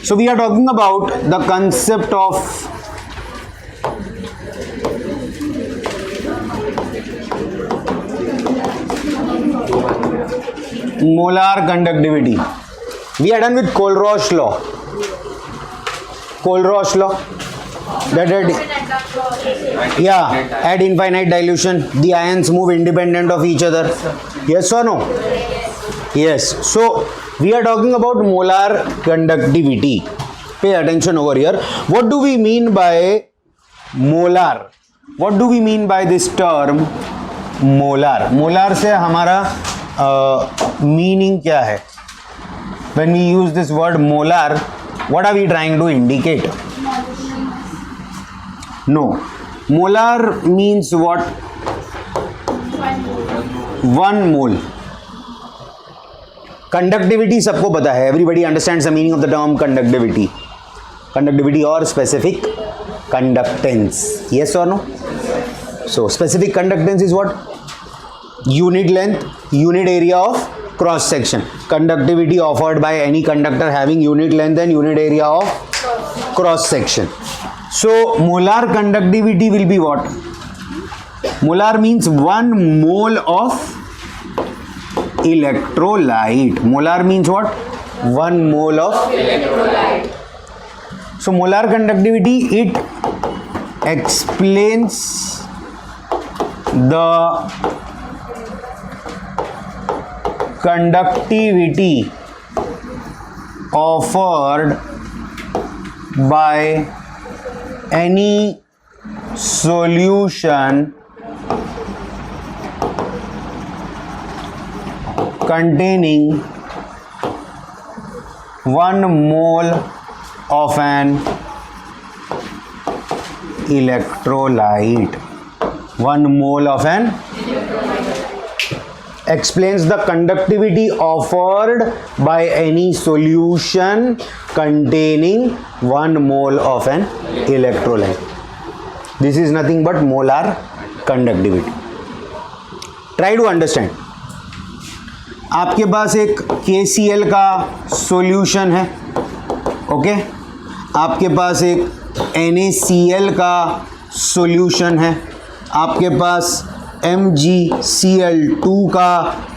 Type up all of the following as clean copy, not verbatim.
So we are talking about the concept of molar conductivity. We are done with Kohlrausch law. Kohlrausch law. That at infinite dilution, the ions move independent of each other. Yes or no? Yes. So we are talking about molar conductivity. Pay attention over here. What do we mean by molar? What do we mean by this term molar? Molar से हमारा meaning क्या है? When we use this word molar, what are we trying to indicate? No. Molar means what? 1 mole. Conductivity सबको पता है. Everybody understands the meaning of the term conductivity. Conductivity or specific conductance. Yes or no? So specific conductance is what? Unit length, unit area of cross section. Conductivity offered by any conductor having unit length and unit area of cross section. So molar conductivity will be what? Molar means 1 mole of electrolyte. Molar means what? 1 mole of electrolyte. So molar conductivity, it explains the conductivity offered by any solution containing 1 mole of an electrolyte. 1 mole of an explains the conductivity offered by any solution containing 1 mole of an electrolyte. This is nothing but molar conductivity. Try to understand. आपके पास एक KCl का solution है, okay? आपके पास एक NaCl का solution है, आपके पास MgCl2 का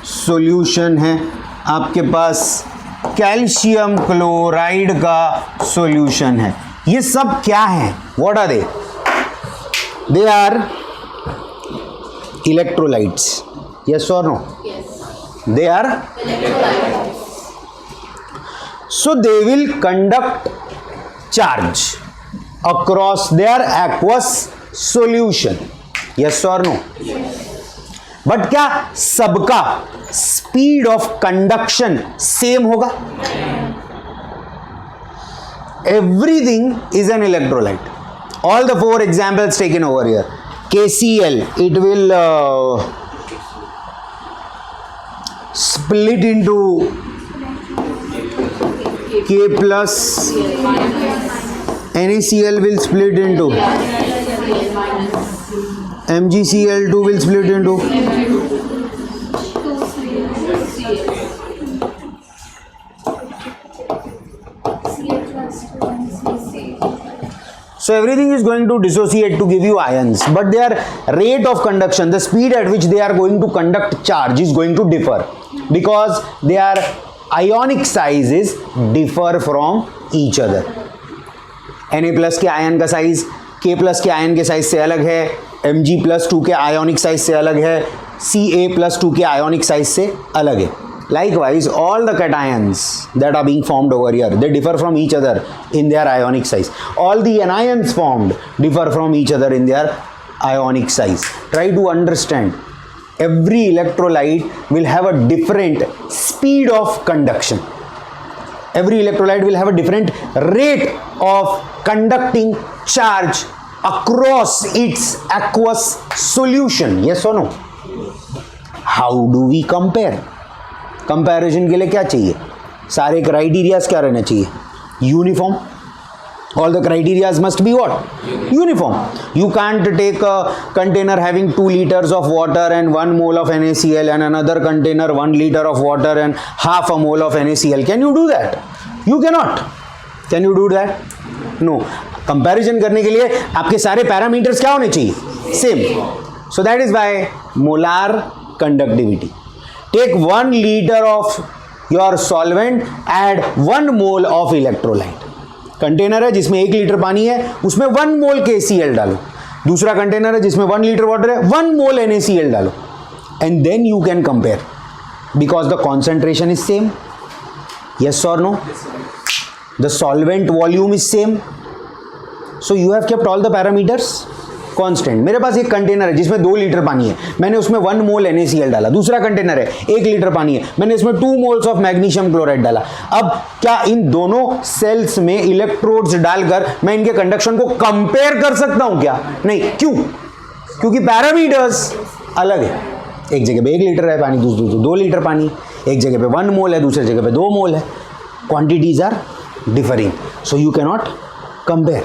सॉल्यूशन है, आपके पास कैल्शियम क्लोराइड का सॉल्यूशन है. ये सब क्या है? What are they? They are electrolytes. Yes और no? They are electrolytes. So they will conduct charge across their aqueous solution. Yes or no? But क्या सबका speed of conduction same होगा? Everything is an electrolyte. All the 4 examples taken over here. KCl, it will split into K plus, NaCl will split into, MgCl2 will split into, so everything is going to dissociate to give you ions, but their rate of conduction, the speed at which they are going to conduct charge is going to differ because their ionic sizes differ from each other. Na plus के ion का size K plus के ion के size से अलग है, Mg+2 के ionic size से अलग है, Ca+2 के आयोनिक साइज से अलग है. Likewise, all the cations that are being formed over here, they differ from each other in their ionic size. All the anions formed differ from each other in their ionic size. Try to understand. Every electrolyte will have a different speed of conduction. Every electrolyte will have a different rate of conducting charge across its aqueous solution. Yes or no? How do we compare? Comparison के लिए क्या चाहिए? सारे criterias क्या रहना चाहिए? Uniform. All the criterias must be what? Uniform. You can't take a container having 2 liters of water and 1 mole of NaCl and another container 1 liter of water and half a mole of NaCl. Can you do that? You cannot. Can you do that? No. Comparison करने के लिए आपके सारे parameters क्या होने चाहिए? Same. So that is why molar conductivity. Take 1 liter of your solvent, add 1 mole of electrolyte. Container है जिसमें 1 लीटर पानी है, उसमें 1 mole KCl डालो. दूसरा कंटेनर है जिसमें 1 लीटर वाटर है, 1 mole NaCl डालो. And then you can compare because the concentration is same. Yes or no? The solvent volume is same. So you have kept all the parameters constant. मेरे पास एक container है जिसमें 2 litre पानी है, मैंने उसमें 1 mole NaCl डाला. दूसरा कंटेनर है 1 लीटर पानी है, मैंने इसमें 2 moles ऑफ मैग्नीशियम क्लोराइड डाला. अब क्या इन दोनों सेल्स में इलेक्ट्रोड्स डालकर मैं इनके कंडक्शन को कंपेयर कर सकता हूं क्या? नहीं. क्यों? क्योंकि पैरामीटर्स अलग है. एक जगह पे 1 लीटर है पानी, दूसरी 2 लीटर पानी. एक जगह पे 1 mole है, दूसरी जगह पे 2 mole है. Quantities are differing, so you can not compare.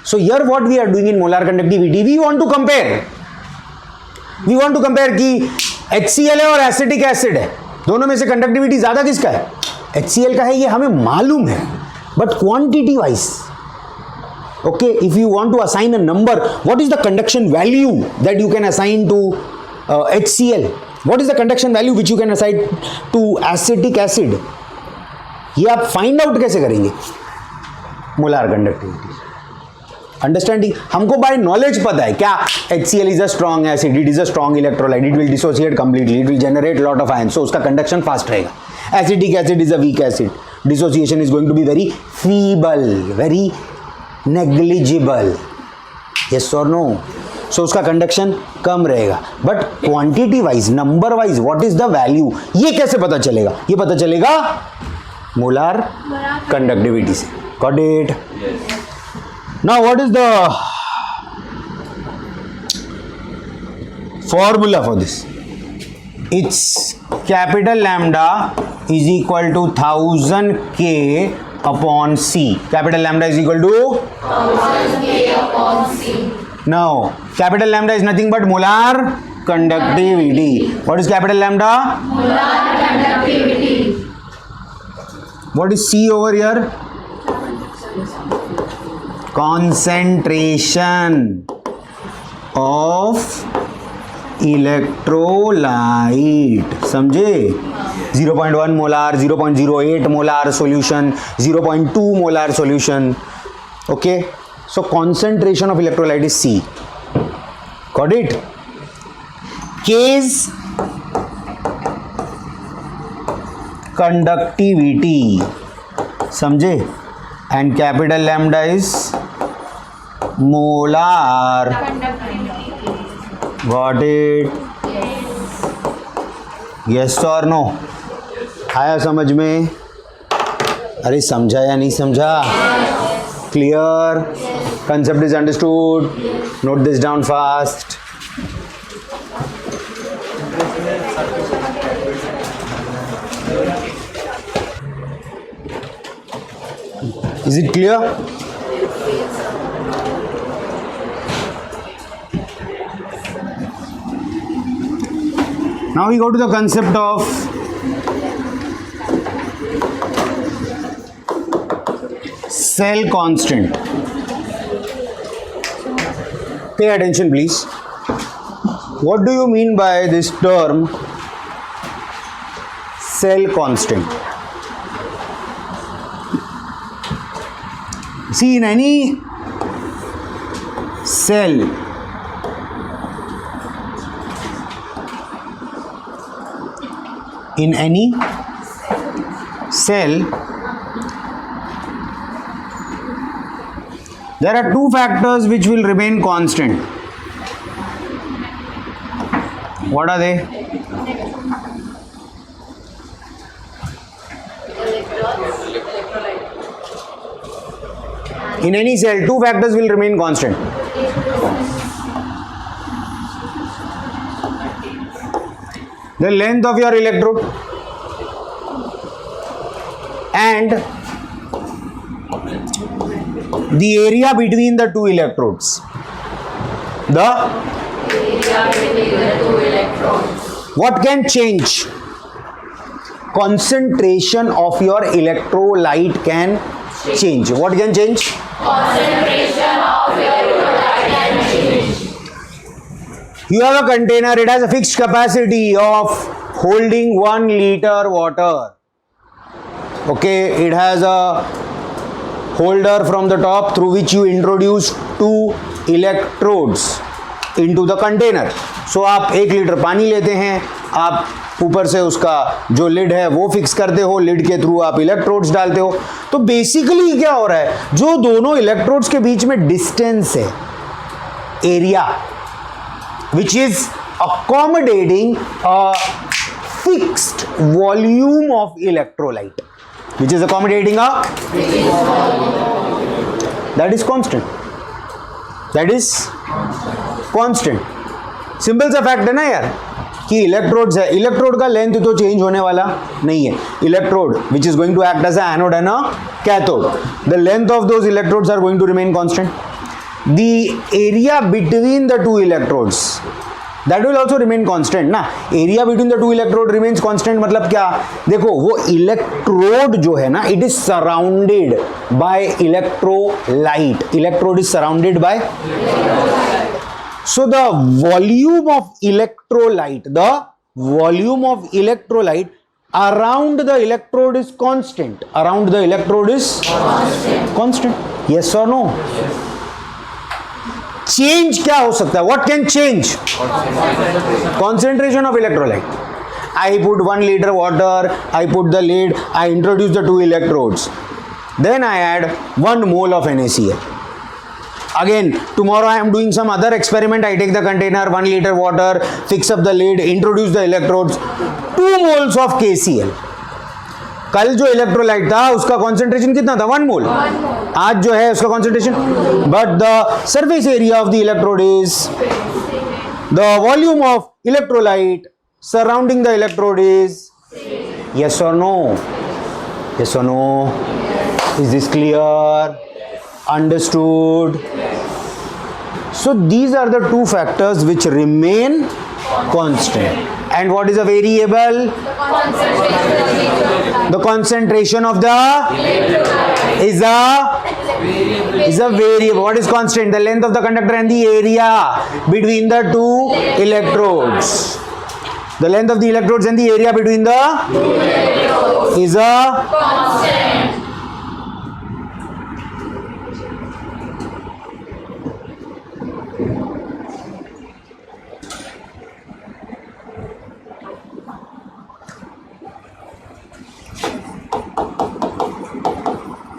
So here what we are doing in molar conductivity, we want to compare. We want to compare कि HCl है और एसिटिक एसिड है, दोनों में से कंडक्टिविटी ज्यादा किसका है? HCl का है, ये हमें मालूम है. But quantity wise, okay, if you want to assign a number, what is the conduction value that you can assign to HCl? What is the conduction value which you can assign to acetic acid? ये आप find out कैसे करेंगे? Molar conductivity. Understanding. हमको by knowledge पता है क्या? HCl is a strong acid, it is a strong electrolyte, it will dissociate completely, it will generate lot of ion, so उसका conduction fast रहेगा. Acetic acid is a weak acid, dissociation is going to be very feeble, very negligible. Yes और no? So उसका conduction कम रहेगा. But quantity wise, number wise, what is the value, ये कैसे पता चलेगा? ये पता चलेगा मोलार कंडक्टिविटी से. Got it? Now what is the formula for this? It's capital lambda is equal to 1000 K upon C. Capital lambda is equal to 1000 K upon C. Now, capital lambda is nothing but molar conductivity. What is capital lambda? Molar conductivity. What is C over here? Concentration of electrolyte. समझे? 0.1 molar, 0.08 molar solution, 0.2 molar solution. Okay? So concentration of electrolyte is C. Got it? K is conductivity. समझे? And capital lambda is molar. Got it? Yes or no? आया समझ में? अरे समझा या नहीं समझा? Clear? Concept is understood? Note this down fast. Is it clear? Now we go to the concept of cell constant. Pay attention please. What do you mean by this term cell constant? See, in any cell, there are two factors which will remain constant. What are they? In any cell, two factors will remain constant. The length of your electrode and the area between the two electrodes. The Area between the two electrons. what can change? Concentration of your electrolyte can change. What can change? Concentration of electrolyte can change. You have a container, it has a fixed capacity of holding 1 liter water. Okay, it has a holder from the top through which you introduce 2 electrodes into the container. So आप 1 litre पानी लेते हैं, आप ऊपर से उसका जो lid है वो फिक्स करते हो, लिड के थ्रू आप इलेक्ट्रोड्स डालते हो. तो बेसिकली क्या हो रहा है, जो दोनों इलेक्ट्रोड्स के बीच में डिस्टेंस है, area which is accommodating a fixed volume of electrolyte, which is accommodating a that is constant. That is constant. Simple सा फैक्ट है ना यार कि इलेक्ट्रोड्स है, इलेक्ट्रोड का लेंथ तो चेंज होने वाला नहीं है. Electrode which is going to act as a anode and a cathode, the length of those electrodes are going to remain constant. The area between the 2 electrodes that will also remain constant ना. area between the 2 electrode remains constant मतलब क्या, देखो वो electrode जो है ना, it is surrounded by electrolyte. Electrode is surrounded by, so the volume of electrolyte around the electrode is constant. Around the electrode is constant. Yes or no? Change क्या हो सकता है? What can change? Concentration of electrolyte. I put 1 liter water, I put the lid, I introduce the 2 electrodes, then I add 1 mole of NaCl. Again, tomorrow I am doing some other experiment. I take the container, 1 liter water, fix up the lid, introduce the electrodes, 2 moles of KCl. कल जो electrolyte था उसका concentration कितना था? 1 मोल. आज जो है उसका concentration, but the surface area of the electrode is the volume of electrolyte surrounding the electrode is. Yes और नो? यस और no? Is this clear? Understood? So these are the 2 factors which remain constant. And what is a variable? The concentration of the is a variable. What is constant? The length of the conductor and the area between the 2 electrodes. The length of the electrodes and the area between the is a constant.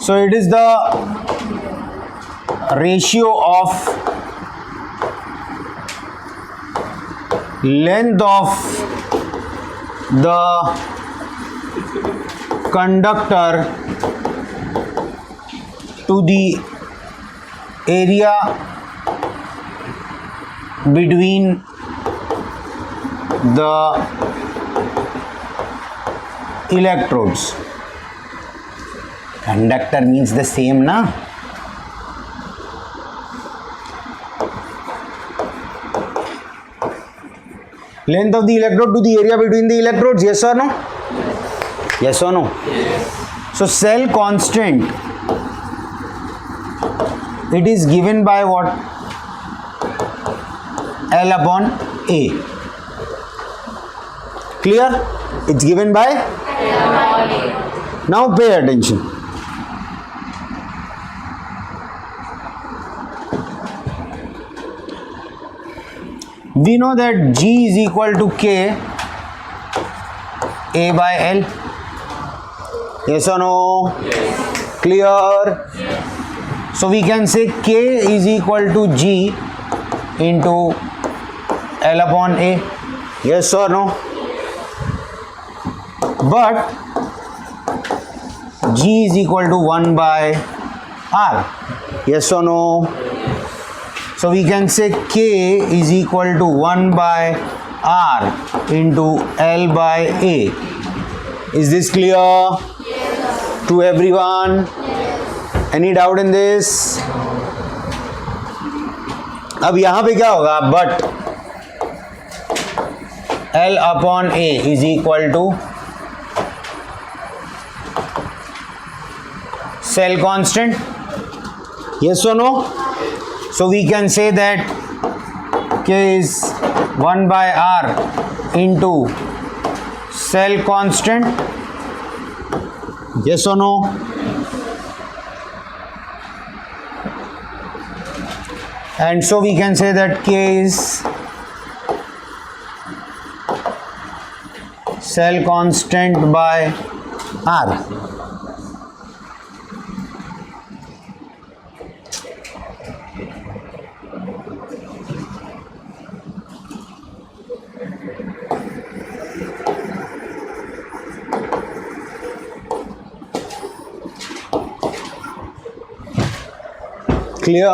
So it is the ratio of length of the conductor to the area between the electrodes. Conductor means the same na. Length of the electrode to the area between the electrodes, yes or no? Yes or no? Yes. So cell constant, it is given by what? L upon A. Clear? It's given by L upon A. Now pay attention. We know that G is equal to K A by L. Yes or no? Yes. Clear? Yes. So we can say K is equal to G into L upon A. Yes or no? But G is equal to 1 by R. Yes or no? So we can say K is equal to 1 by R into L by A. Is this clear? Yes. To everyone? Yes. Any doubt in this? अब यहाँ पे क्या होगा? But L upon A is equal to cell constant? Yes or no? So we can say that K is 1 by R into cell constant. Yes or no? And so we can say that K is cell constant by R. Clear?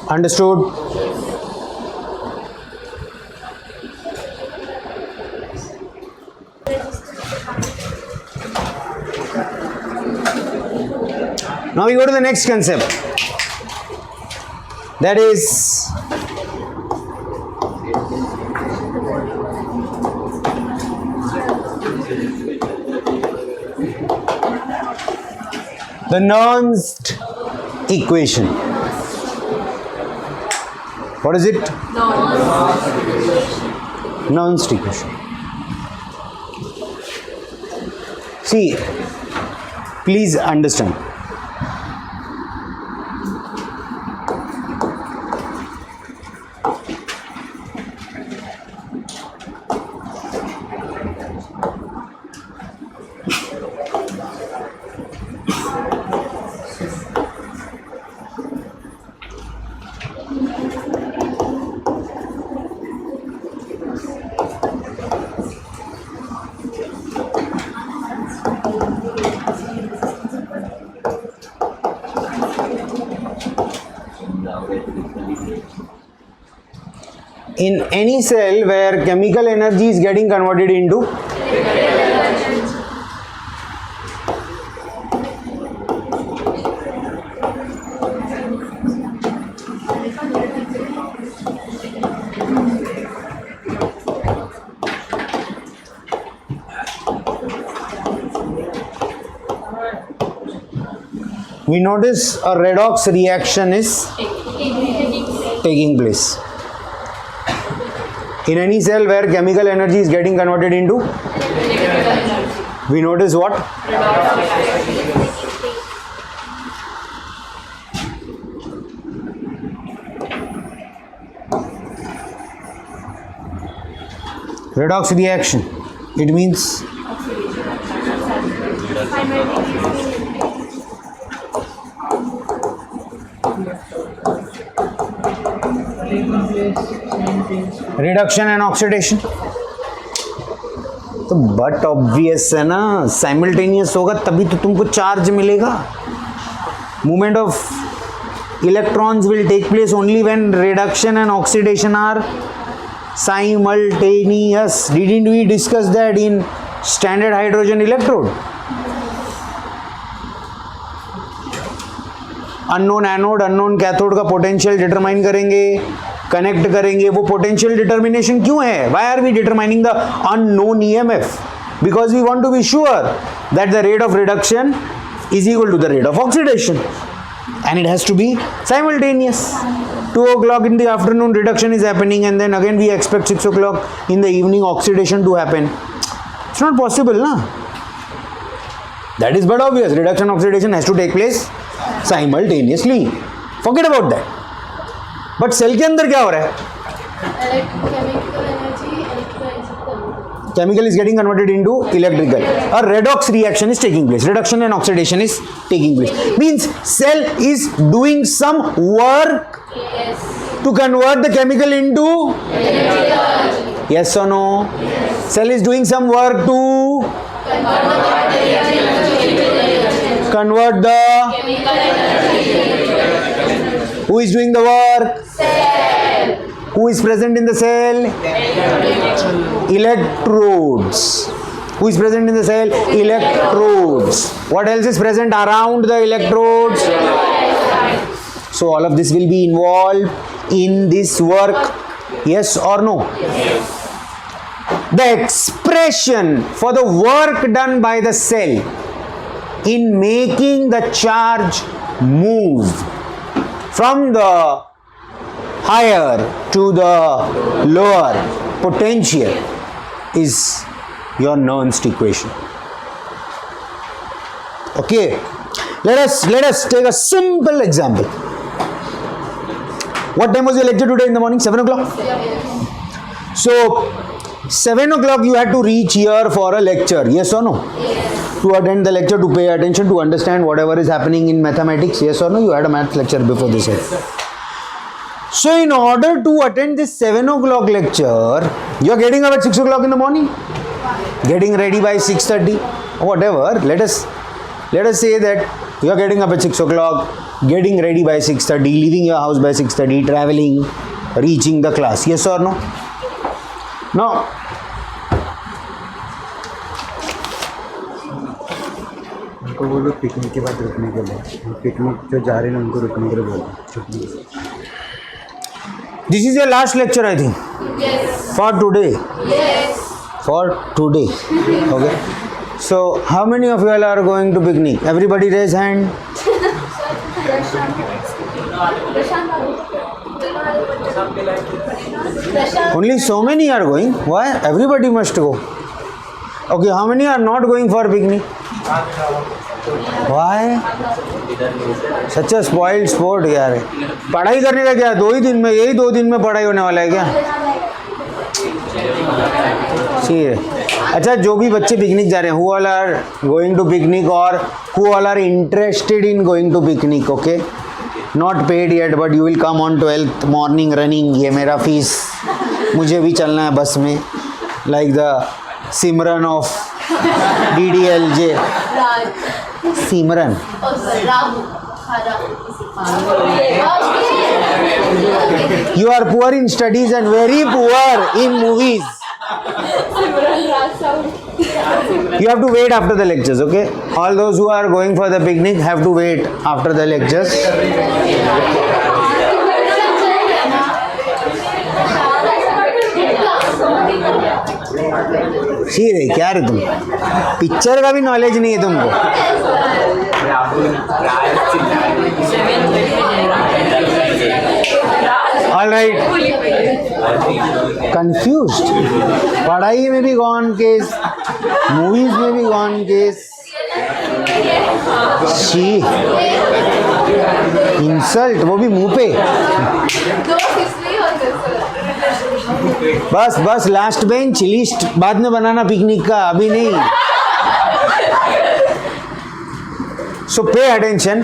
Understood? Now we go to the next concept. That is the Nernst equation. What is it? Nernst equation. See, please understand. In any cell where chemical energy is getting converted into we notice a redox reaction is taking place. In any cell where chemical energy is getting converted into, we notice what? Redox reaction. It means reduction and oxidation. तो but obvious है ना, simultaneous होगा तभी तो तुमको charge मिलेगा. Movement of electrons will take place only when reduction and oxidation are simultaneous. Didn't we discuss that in standard hydrogen electrode? Unknown anode unknown cathode का potential determine करेंगे, connect करेंगे. वो पोटेंशियल डिटर्मिनेशन क्यों है? Why are we determining the unknown EMF? Because we want to be sure that the rate of reduction is equal to the rate of oxidation, and it has to be simultaneous. 2 o'clock in the afternoon reduction is happening, and then again we expect 6 o'clock in the evening oxidation to happen. It's not possible, na? That is but obvious. Reduction oxidation has to take place simultaneously. Forget about that. But cell के अंदर क्या हो रहा है? Chemical is getting converted into electrical. A redox reaction is taking place. Reduction and oxidation is taking place. Means cell is doing some work to convert the chemical into electrical. Yes or no? Yes. Cell is doing some work to convert the chemical energy. Who is doing the work? Cell. Who is present in the cell? Electrodes. Who is present in the cell? Electrodes. What else is present around the electrodes? So all of this will be involved in this work. Yes or no? Yes. The expression for the work done by the cell in making the charge move from the higher to the lower potential is your Nernst equation. Okay, let us take a simple example. What time was your lecture today in the morning? 7 o'clock? So 7 o'clock you had to reach here for a lecture, yes or no? Yes. To attend the lecture, to pay attention, to understand whatever is happening in mathematics, yes or no? You had a math lecture before this. So in order to attend this 7 o'clock lecture, you are getting up at 6 o'clock in the morning, getting ready by 6:30, whatever. Let us say that you are getting up at 6 o'clock, getting ready by 6:30, leaving your house by 6:30, traveling, reaching the class, yes or no? Now, उनको बोलो picnic के बाद रुकने के लिए, picnic जो जा रहे हैं उनको रुकने के लिए बोलो. this is your last lecture, I think, Yes. for today. Yes. For today. Okay. So, how many of you all are going to picnic? Everybody raise hand. Only so many are going. Why? Everybody must go. Okay, how many are not going for picnic? Why? Such a spoiled sport यार. पढ़ाई करने का क्या? 2 ही दिन में, यही 2 दिन में पढ़ाई होने वाला है क्या? अच्छा, जो भी बच्चे पिकनिक जा रहे हैं, who all are going to picnic or who all are interested in going to picnic, okay? Not paid yet, but you will come on 12th morning running. ये मेरा फीस, मुझे भी चलना है बस में, like the Simran of DDLJ. Simran. You are poor in studies and very poor in movies. You have to wait after the lectures, okay? All those who are going for the picnic have to wait after the lectures. सी रे, क्या रे तुम? Picture का भी knowledge नहीं है तुमको? All right. Confused. पढ़ाई में भी गॉन केस, मूवीज में भी गॉन केस. शी, इंसल्ट, वो भी मुंह पे. बस बस लास्ट बेंच, लिस्ट बाद में बनाना पिकनिक का, अभी नहीं. So pay attention.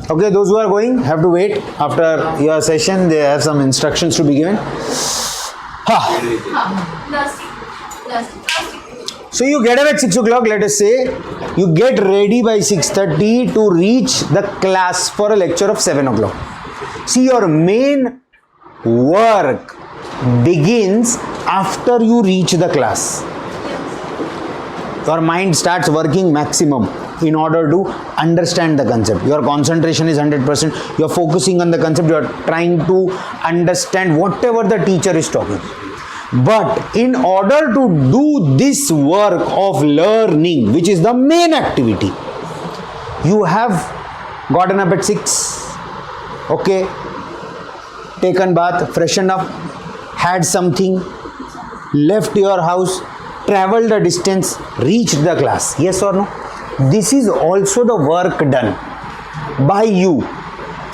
Okay, those who are going have to wait after your session. They have some instructions to be given. So you get up at 6 o'clock, let us say. You get ready by 6:30 to reach the class for a lecture of 7 o'clock. See, your main work begins after you reach the class. Your mind starts working maximum in order to understand the concept. Your concentration is 100%. You are focusing on the concept. You are trying to understand whatever the teacher is talking. But in order to do this work of learning, which is the main activity, you have gotten up at 6, okay, taken bath, freshened up, had something, left your house, traveled a distance, reached the class. Yes or no? This is also the work done by you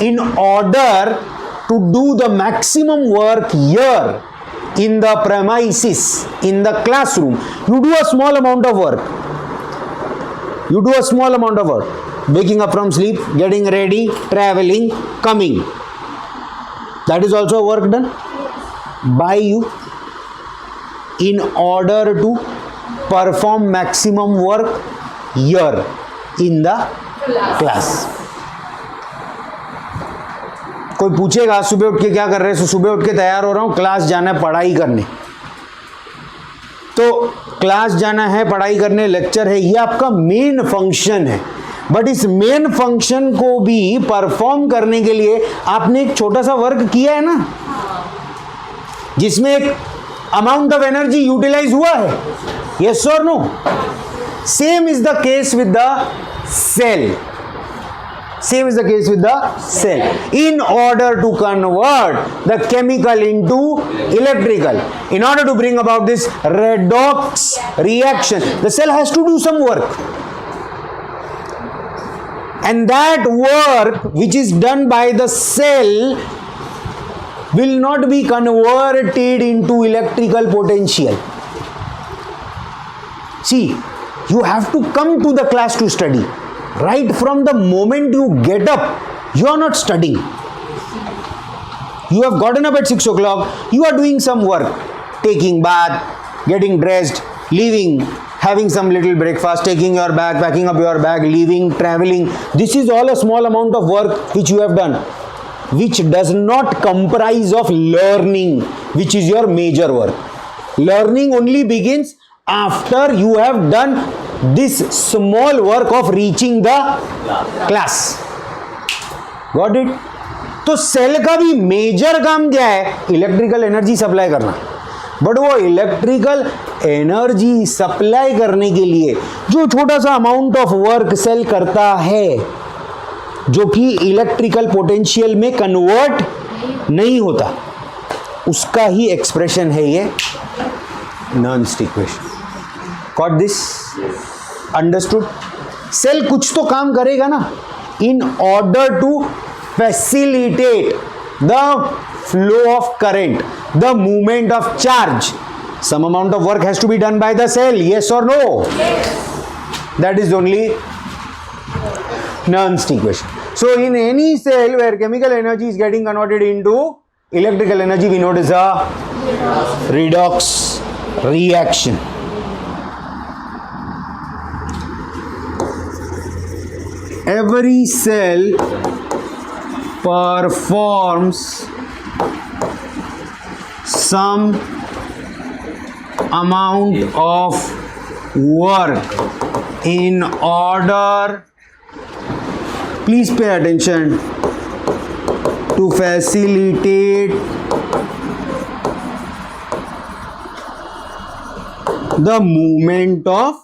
in order to do the maximum work here in the premises, in the classroom. You do a small amount of work. You do a small amount of work. Waking up from sleep, getting ready, traveling, coming. That is also work done by you in order to perform maximum work here in the class. कोई पूछेगा सुबह उठ के क्या कर रहे हैं? सुबह उठ के तैयार हो रहा हूँ, क्लास जाना है पढ़ाई करने. तो क्लास जाना है पढ़ाई करने, लेक्चर है, ये आपका मेन फंक्शन है. बट इस मेन फंक्शन को भी परफॉर्म करने के लिए आपने एक छोटा सा वर्क किया है ना, जिसमें एक अमाउंट ऑफ एनर्जी यूटिलाइज हुआ है. यस और no? Same is the case with the cell. Same is the case with the cell. In order to convert the chemical into electrical, in order to bring about this redox reaction, the cell has to do some work. And that work which is done by the cell will not be converted into electrical potential. See, you have to come to the class to study. Right from the moment you get up, you are not studying. You have gotten up at 6 o'clock, you are doing some work, taking bath, getting dressed, leaving, having some little breakfast, taking your bag, packing up your bag, leaving, traveling. This is all a small amount of work which you have done, which does not comprise of learning, which is your major work. Learning only begins after you have done this small work of reaching the class. Got it? तो cell का भी major काम क्या है? Electrical energy supply करना. But वो electrical energy supply करने के लिए जो छोटा सा अमाउंट ऑफ वर्क सेल करता है, जो कि इलेक्ट्रिकल पोटेंशियल में कन्वर्ट नहीं होता, उसका ही एक्सप्रेशन है ये Nernst equation. Got this? Understood? Cell कुछ तो काम करेगा ना, in order to facilitate the flow of current, the movement of charge. Some amount of work has to be done by the cell. Yes और no? That is only Nernst equation. So in any cell where chemical energy is getting converted into electrical energy, we know it is a redox reaction. Every cell performs some amount of work in order, please pay attention, to facilitate the movement of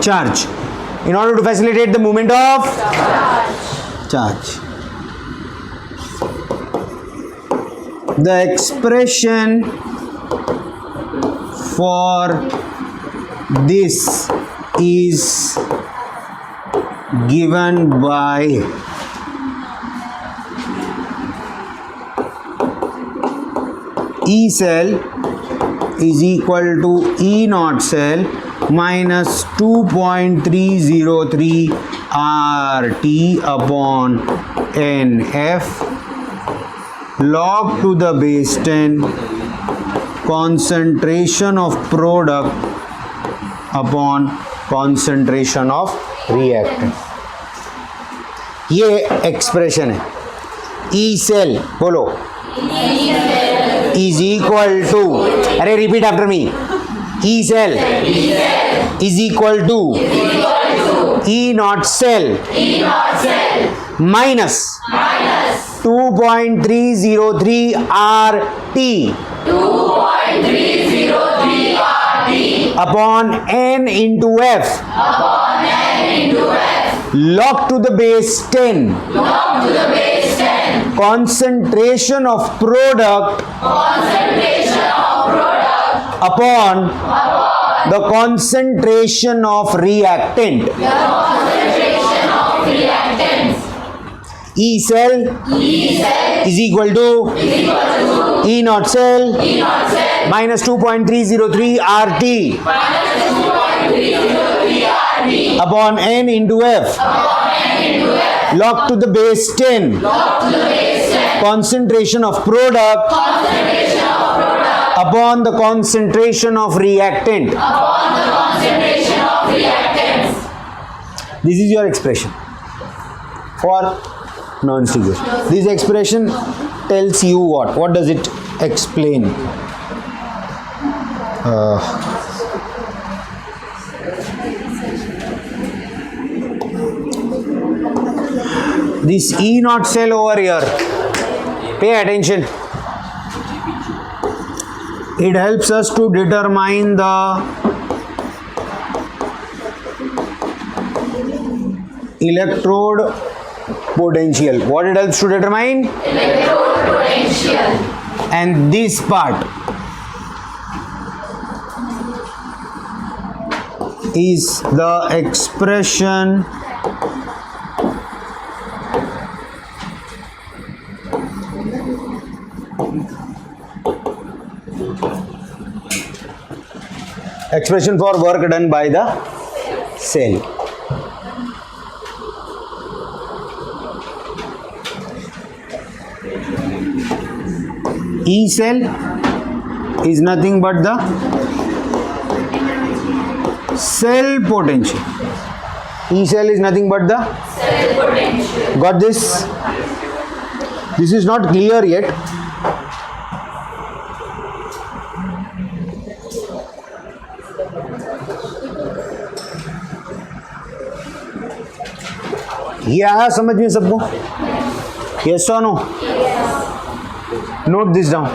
charge. In order to facilitate the movement of charge. The expression for this is given by E cell is equal to E naught cell minus 2.303 RT upon NF log to the base 10 concentration of product upon concentration of reactant. ये expression है. E cell, बोलो, is equal to, अरे repeat after me, E cell is equal to E naught cell minus 2.303 RT upon N into F log to the base 10 concentration of product upon the concentration of reactant. E cell is equal to E naught cell minus 2.303 RT upon N into F log to the base 10 concentration of product upon the concentration of reactant. This is your expression for Nernst equation. This expression tells you what? What does it explain? This E naught cell over here, pay attention. It helps us to determine the electrode potential. What it helps to determine? Electrode potential. And this part is the expression for work done by the cell. E cell is nothing but the cell potential. E cell is nothing but the Cell potential. got this? This is not clear yet. ये आया समझ में सबको? Yes और no? Note this down.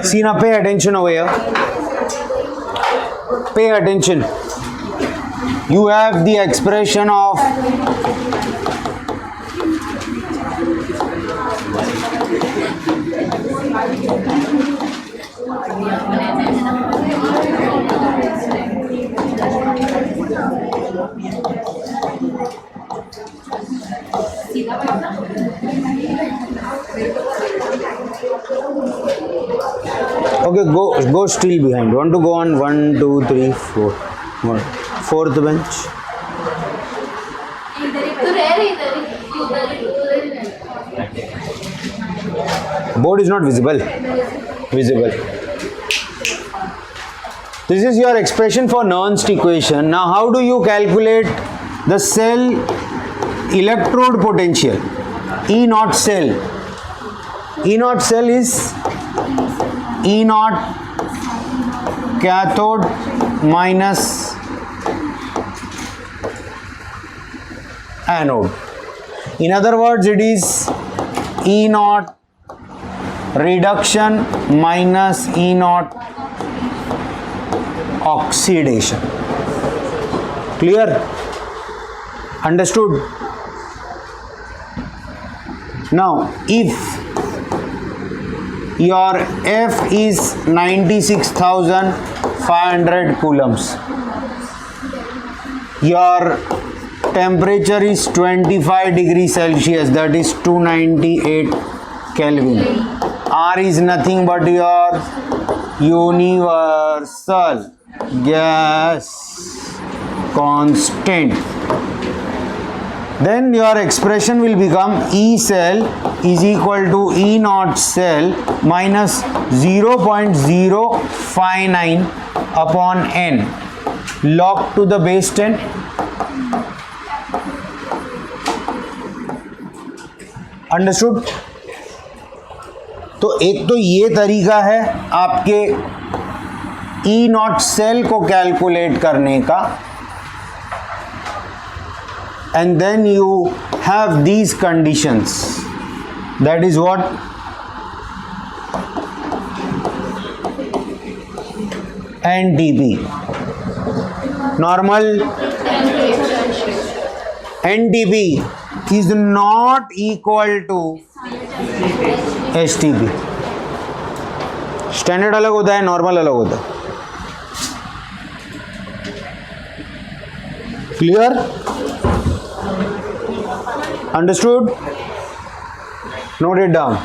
See now, pay attention over here. Pay attention. You have the expression of okay, go still behind. Want to go on 1, 2, 3, 4. Fourth bench. तो रह रही इधर Board is not visible. Visible. This is your expression for Nernst equation. Now, how do you calculate the cell electrode potential? E naught cell. E naught cell is E naught cathode minus anode. In other words, it is E naught reduction minus E naught oxidation. Clear? Understood? Now, if your F is 96,500 coulombs, your temperature is 25 degrees Celsius, that is 298 Kelvin. R is nothing but your universal gas constant. Then your expression will become E cell is equal to E naught cell minus 0.059 upon N log to the base 10. Understood? तो एक तो ये तरीका है आपके E naught cell को calculate करने का, and then you have these conditions, that is what NTP, normal NTP is not equal to STP. Standard अलग होता है, नॉर्मल अलग होता है. Clear? Understood? Note it down.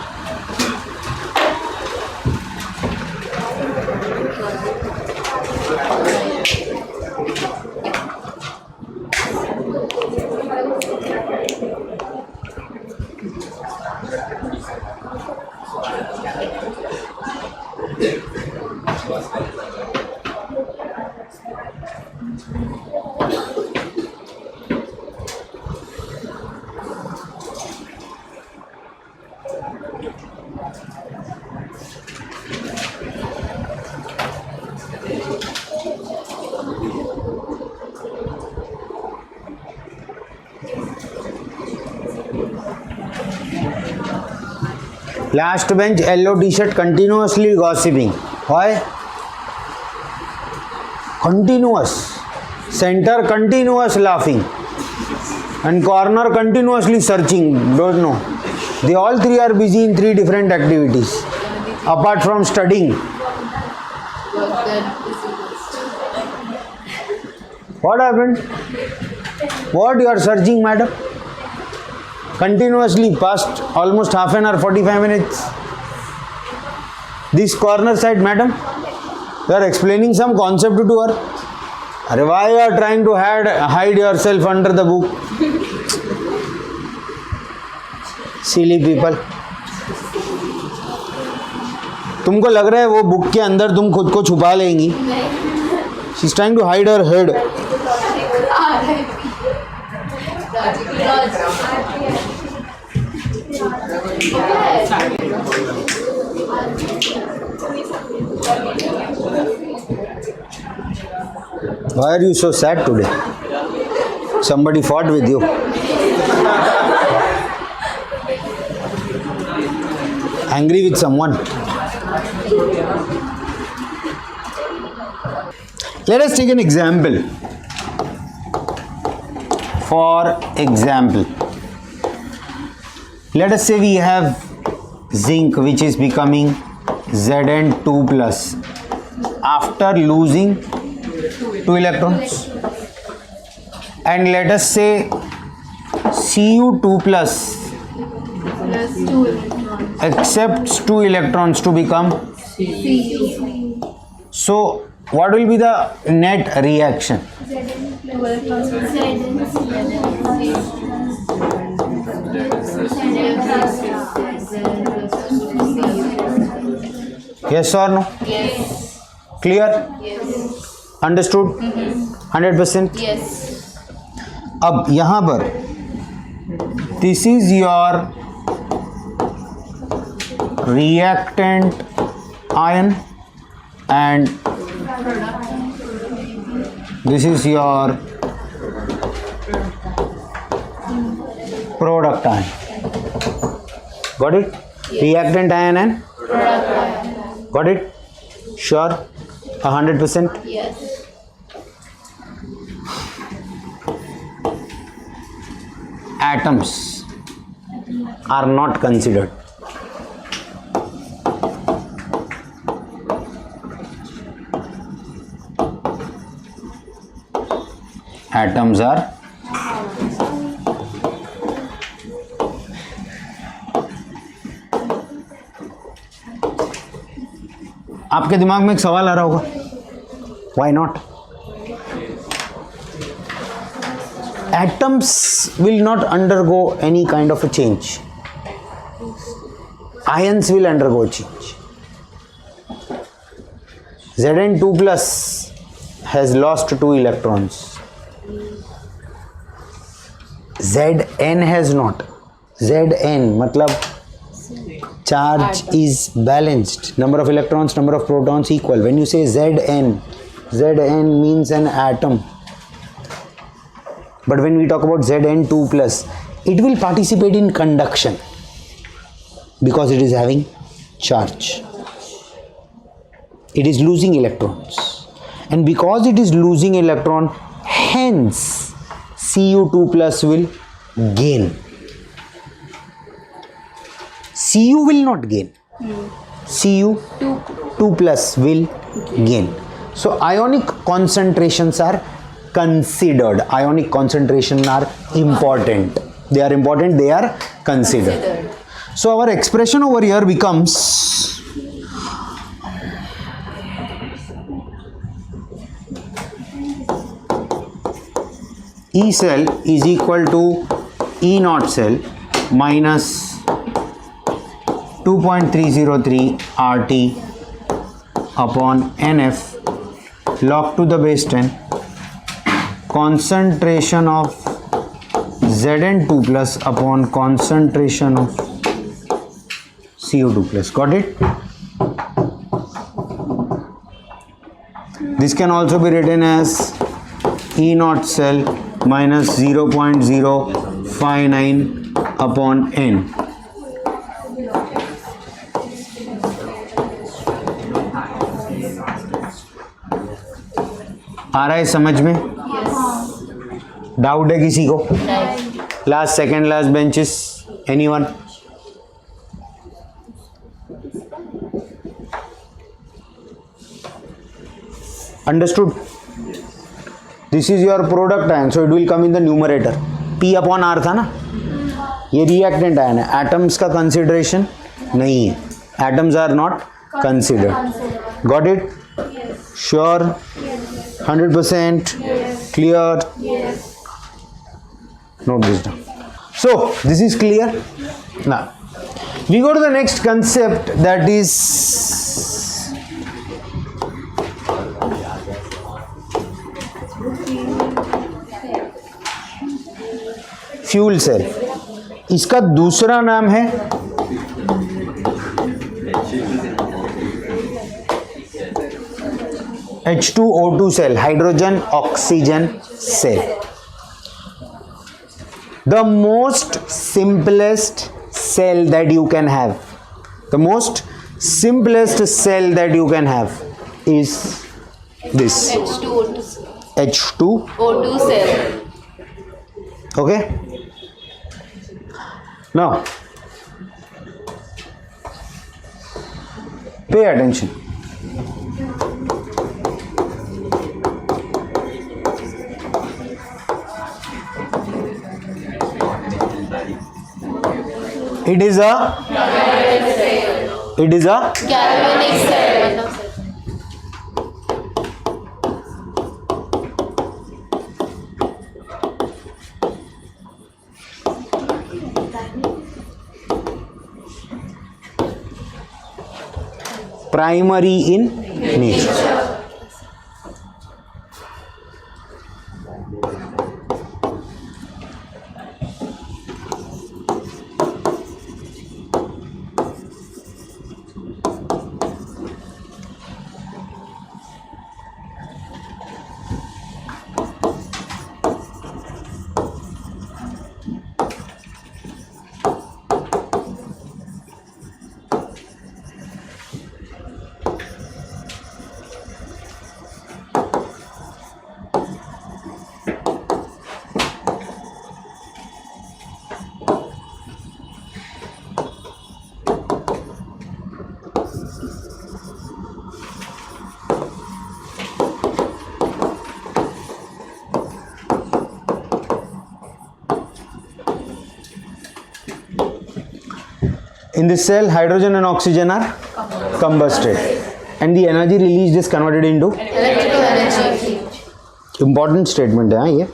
Last bench, yellow t-shirt, continuously gossiping. Why? Continuous. Center, continuous laughing. And corner, continuously searching. Don't know. They all three are busy in three different activities. Apart from studying. What happened? What you are searching, madam? Continuously past almost half an hour, 45 minutes. This corner side, madam, you are explaining some concept to her. Arey, why you are trying to hide yourself under the book? Silly people. तुमको लग रहा है वो book के अंदर तुम खुद को छुपा लेंगी? She is trying to hide her head. Why are you so sad today? Somebody fought with you. Angry with someone. Let us take an example. For example, let us say we have zinc which is becoming Zn2 plus after losing 2 electrons, and let us say Cu2 plus accepts 2 electrons to become so what will be the net reaction? Yes or no? Yes. Clear? Yes. Understood? 100%? Yes. अब यहाँ पर this is your reactant ion and this is your product ion. Got it? Reactant ion and got it? Sure? 100%? Yes. Atoms are not considered. Atoms are आपके दिमाग में एक सवाल आ रहा होगा, why not? Atoms will not undergo any kind of a change. Ions will undergo change. Zn2 plus has lost 2 electrons. Zn has not. Zn मतलब charge is balanced. Number of electrons, number of protons equal. When you say Zn, Zn means an atom. But when we talk about Zn2 plus, it will participate in conduction because it is having charge. It is losing electrons. And because it is losing electron, hence Cu2 plus will gain. Cu will not gain. Cu2 plus will gain. So ionic concentrations are considered. Ionic concentrations are important. They are important, they are considered. So our expression over here becomes E cell is equal to E naught cell minus 2.303 RT upon NF log to the base 10 concentration of Zn2 plus upon concentration of CO2 plus. Got it? This can also be written as E naught cell minus 0.059 upon N आ रहा है समझ में? Doubt है किसी को? Last second last benches, anyone? Understood? This is your product ion, so it will come in the numerator. P upon R था ना, ये रिएक्टेंट आयन है. एटम्स का कंसिडरेशन नहीं है, atoms are not considered. Got it? Sure? 100% clear? Note this down. So this is clear. Now we go to the next concept, that is fuel cell. इसका दूसरा नाम है H2O2 cell, hydrogen oxygen cell. The most simplest cell that you can have, the most simplest cell that you can have is this H2O2 cell. Okay, now pay attention. It is a Galvanic cell. primary in nature. In this cell, hydrogen and oxygen are combusted, and the energy released is converted into Electrical energy. important statement है हाँ ये.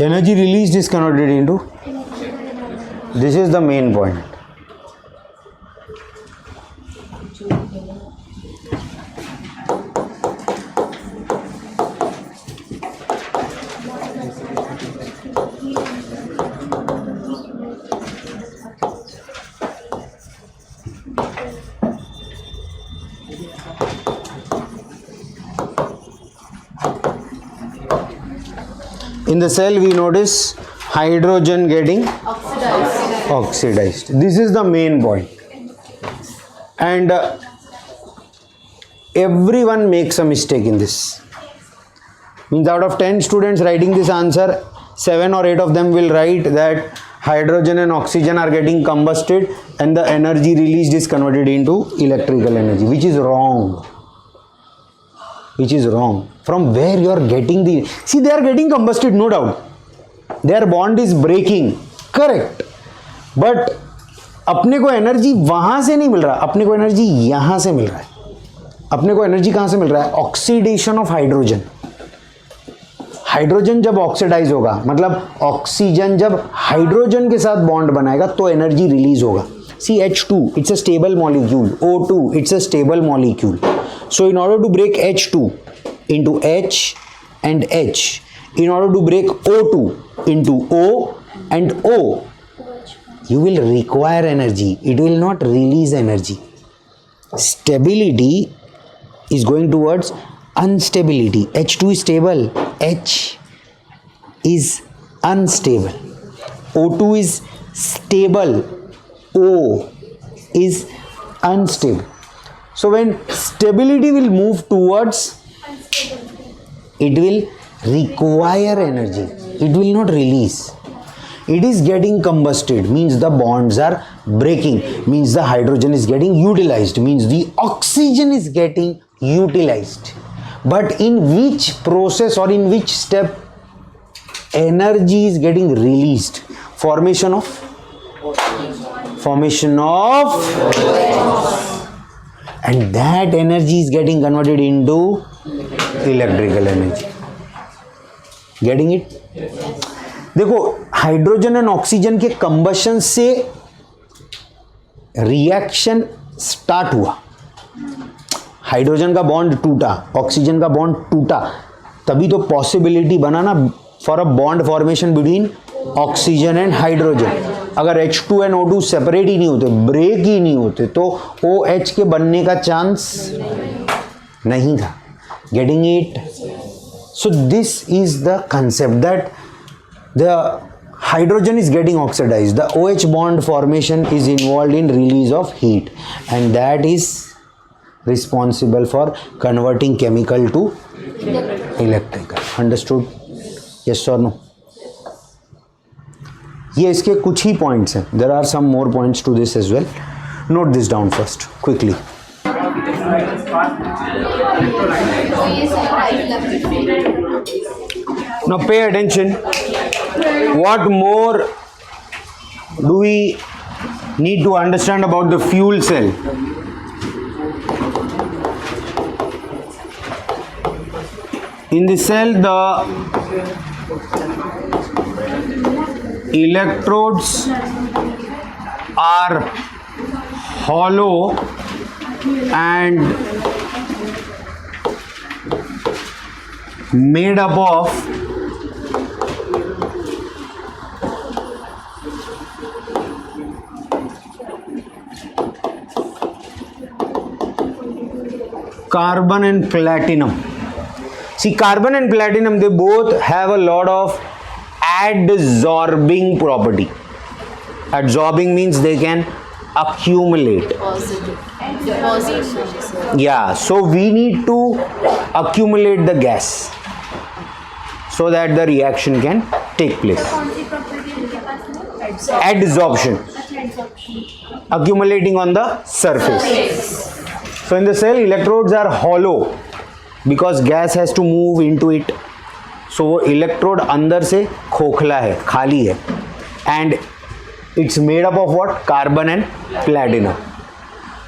Energy released is converted into, this is the main point. In the cell we notice hydrogen getting oxidized. This is the main point. And everyone makes a mistake in this. Means out of 10 students writing this answer, 7 or 8 of them will write that hydrogen and oxygen are getting combusted and the energy released is converted into electrical energy, which is wrong. Which is wrong. From where you are getting the, see, they are getting combusted, no doubt. their bond is breaking, correct, but अपने को energy वहां से नहीं मिल रहा, अपने को energy यहां से मिल रहा है. अपने को एनर्जी कहां से मिल रहा है? Oxidation of hydrogen. हाइड्रोजन जब ऑक्सीडाइज होगा, मतलब ऑक्सीजन जब हाइड्रोजन के साथ बॉन्ड बनाएगा तो एनर्जी रिलीज होगा. See H2, it's a stable molecule. O2, it's a stable molecule. So in order to break H2 into H and H, in order to break O2 into O and O, you will require energy. It will not release energy. Stability is going towards instability. H2 is stable, H is unstable. O2 is stable, O is unstable. So when stability will move towards, it will require energy. It will not release. It is getting combusted, means the bonds are breaking, means the hydrogen is getting utilized, means the oxygen is getting utilized. But in which process or in which step energy is getting released? Formation of and that energy is getting converted into electrical energy. Getting it? देखो, hydrogen and oxygen के combustion से reaction start हुआ. Hydrogen का bond टूटा, oxygen का bond टूटा, तभी तो पॉसिबिलिटी बना ना for a bond formation between oxygen and hydrogen. अगर H2 एंड O2 सेपरेट ही नहीं होते, ब्रेक ही नहीं होते, तो OH के बनने का चांस नहीं था. Getting it? So this is the concept that the hydrogen is getting oxidized, the OH bond formation is involved in release of heat, and that is responsible for converting chemical to electrical. Understood? Yes or no? ये इसके कुछ ही points हैं. There are some more points to this as well. Note this down first quickly. Now pay attention. What more do we need to understand about the fuel cell? In the cell, the electrodes are hollow and made up of carbon and platinum. See, carbon and platinum, they both have a lot of adsorbing property. Adsorbing means they can accumulate. Yeah, so we need to accumulate the gas so that the reaction can take place. Adsorption. Accumulating on the surface. So in the cell, electrodes are hollow because gas has to move into it. So वो electrode अंदर से खोखला है, खाली है, and it's made up of what? Carbon and platinum.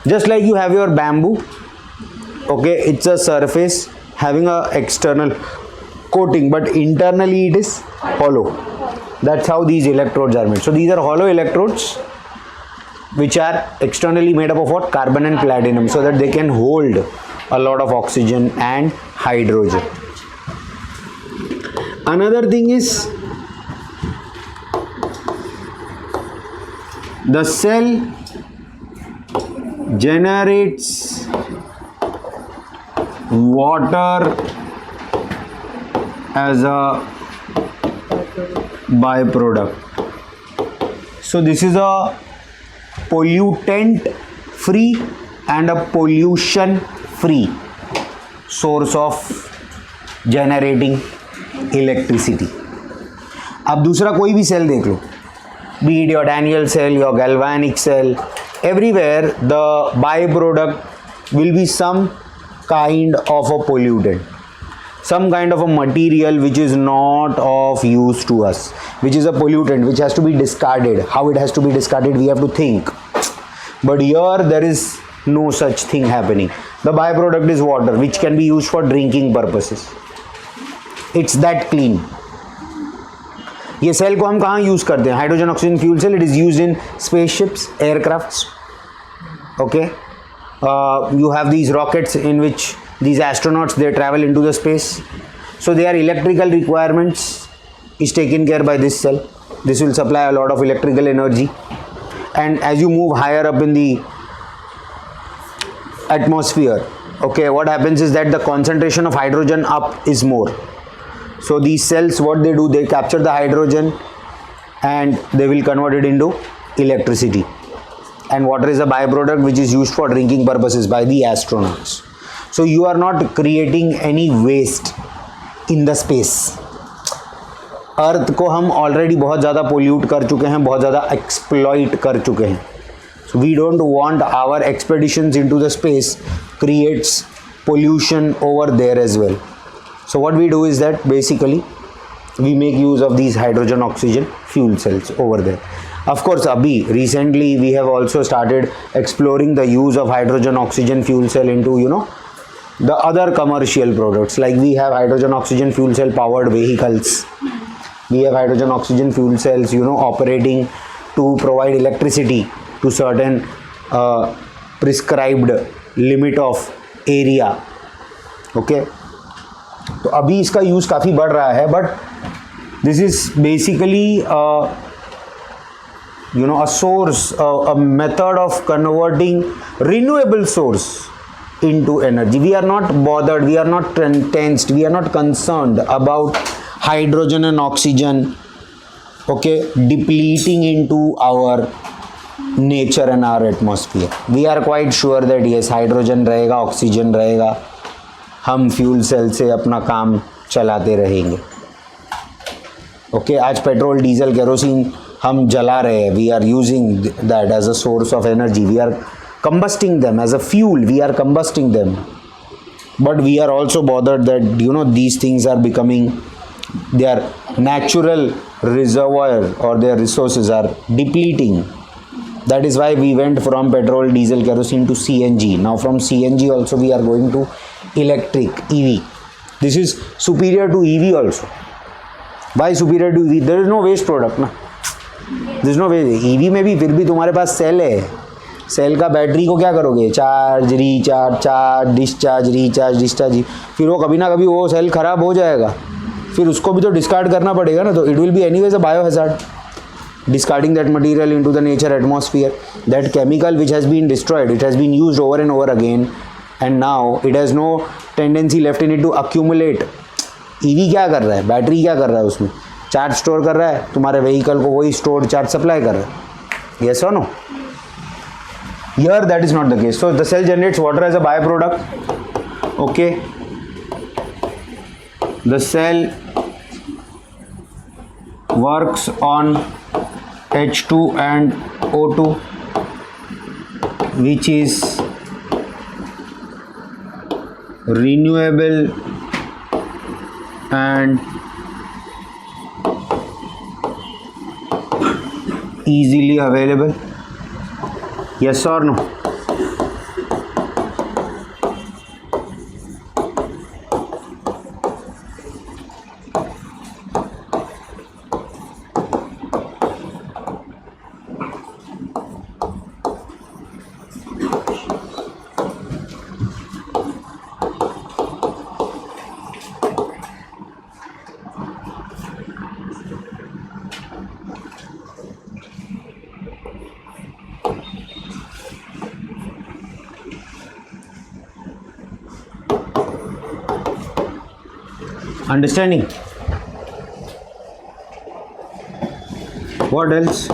Just like you have your bamboo, okay, it's a surface having a external coating, but internally it is hollow. That's how these electrodes are made. So these are hollow electrodes which are externally made up of what? Carbon and platinum, so that they can hold a lot of oxygen and hydrogen. Another thing is, the cell generates water as a byproduct. So this is a pollutant free and a pollution free source of generating electricity. अब दूसरा कोई भी cell देख लो, be it your Daniell cell, your galvanic cell, everywhere the byproduct will be some kind of a pollutant. some kind of a material which is not of use to us, which is a pollutant, which has to be discarded. How it has to be discarded, we have to think. But here there is no such thing happening. The byproduct is water, which can be used for drinking purposes. It's that clean. ये cell को हम कहाँ use करते हैं? Hydrogen oxygen fuel cell. It is use in spaceships, aircrafts. Okay, you have these rockets in which these astronauts, they travel into the space, so their electrical requirements is taken care by this cell. This will supply a lot of electrical energy, and as you move higher up in the atmosphere, okay, what happens is that the concentration of hydrogen up is more. So these cells, what they do, they capture the hydrogen and they will convert it into electricity. And water is a byproduct which is used for drinking purposes by the astronauts. So you are not creating any waste in the space. अर्थ को हम already बहुत ज़्यादा pollute कर चुके हैं, बहुत ज़्यादा exploit कर चुके हैं. So we don't want our expeditions into the space creates pollution over there as well. So what we do is that basically we make use of these hydrogen oxygen fuel cells over there. Of course, abhi recently we have also started exploring the use of hydrogen oxygen fuel cell into, you know, the other commercial products. Like we have hydrogen oxygen fuel cell powered vehicles. We have hydrogen oxygen fuel cells, you know, operating to provide electricity to certain prescribed limit of area. Okay, तो अभी इसका use काफ़ी बढ़ रहा है, but this is basically you know, a source, a method of converting renewable source into energy. We are not bothered, we are not tensed, we are not concerned about hydrogen and oxygen, okay, depleting into our nature and our atmosphere. We are quite sure that yes, hydrogen रहेगा, oxygen रहेगा, हम fuel cell से अपना काम चलाते रहेंगे. Okay, आज petrol, diesel, kerosene हम जला रहे हैं. We are using that as a source of energy. We are combusting them as a fuel. We are combusting them, but we are also bothered that, you know, these things are becoming, their natural reservoir or their resources are depleting. That is why we went from petrol, diesel, kerosene to CNG. Now from CNG also we are going to electric, EV. This is superior to EV also. Why superior to EV? There is no waste product ना. There is no waste. EV में भी फिर भी तुम्हारे पास cell है. Cell का battery को क्या करोगे? Charge, recharge, charge, discharge, recharge, discharge. फिर वो कभी ना कभी वो सेल खराब हो जाएगा, फिर उसको भी तो डिस्कार्ड करना पड़ेगा ना. तो it will be anyways a biohazard. Discarding that material into the nature atmosphere, that chemical which has been destroyed, it has been used over and over again, and now it has no tendency left in it to accumulate. EV क्या कर रहा है? Battery क्या कर रहा है? उसमें charge store कर रहा है, तुम्हारे व्हीकल को वही स्टोर्ड चार्ज सप्लाई कर रहा है. Yes or no? Here that is not the case. So the cell generates water as a byproduct. Okay, the cell works on H2 and O2, which is renewable and easily available. Yes or no? Understanding? What else?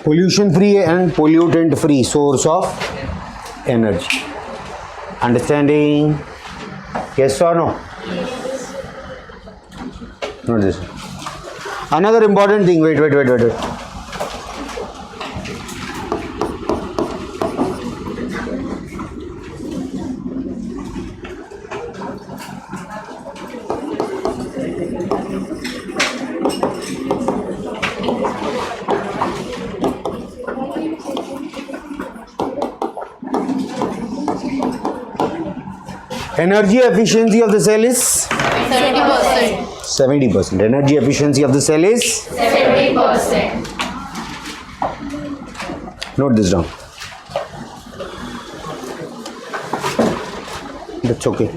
Pollution free and pollutant free source of energy. Understanding? Yes or no? Not this. Another important thing. Wait. Energy efficiency of the cell is 70%. 70%. Energy efficiency of the cell is 70%. Note this down. That's okay.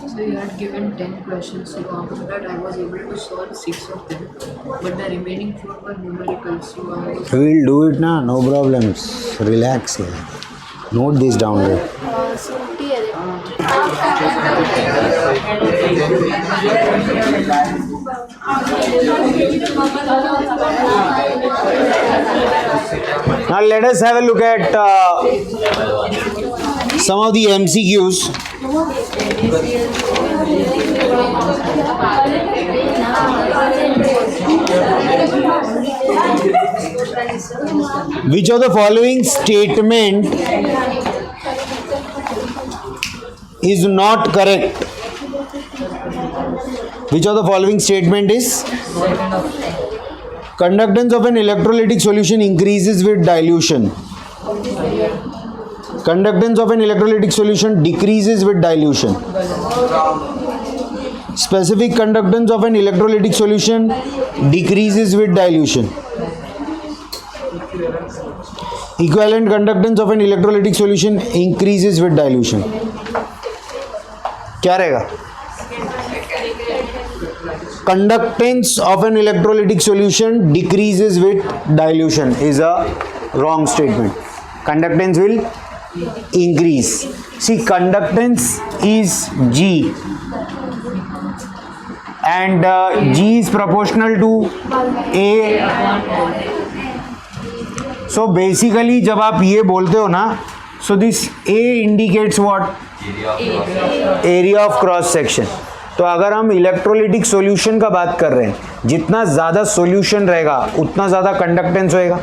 So you had given 10 questions, so out of that I was able to solve 6 of them, but the remaining 4 were numerical, so I was... We'll do it now, no problems. Relax here. Note this down there. Now let us have a look at some of the MCQs. Which of the following statement is not correct? Which of the following statement is? Conductance of an electrolytic solution increases with dilution. Conductance of an electrolytic solution decreases with dilution. Specific conductance of an electrolytic solution decreases with dilution. Equivalent conductance of an electrolytic solution increases with dilution. क्या रहेगा? Conductance of an electrolytic solution decreases with dilution is a wrong statement. Conductance will increase. See, conductance is G and G is proportional to A. So basically जब आप ये बोलते हो ना, so this A indicates what? Area of cross section. तो अगर हम electrolytic solution का बात कर रहे हैं, जितना ज़्यादा सॉल्यूशन रहेगा उतना ज़्यादा कंडक्टेंस होएगा.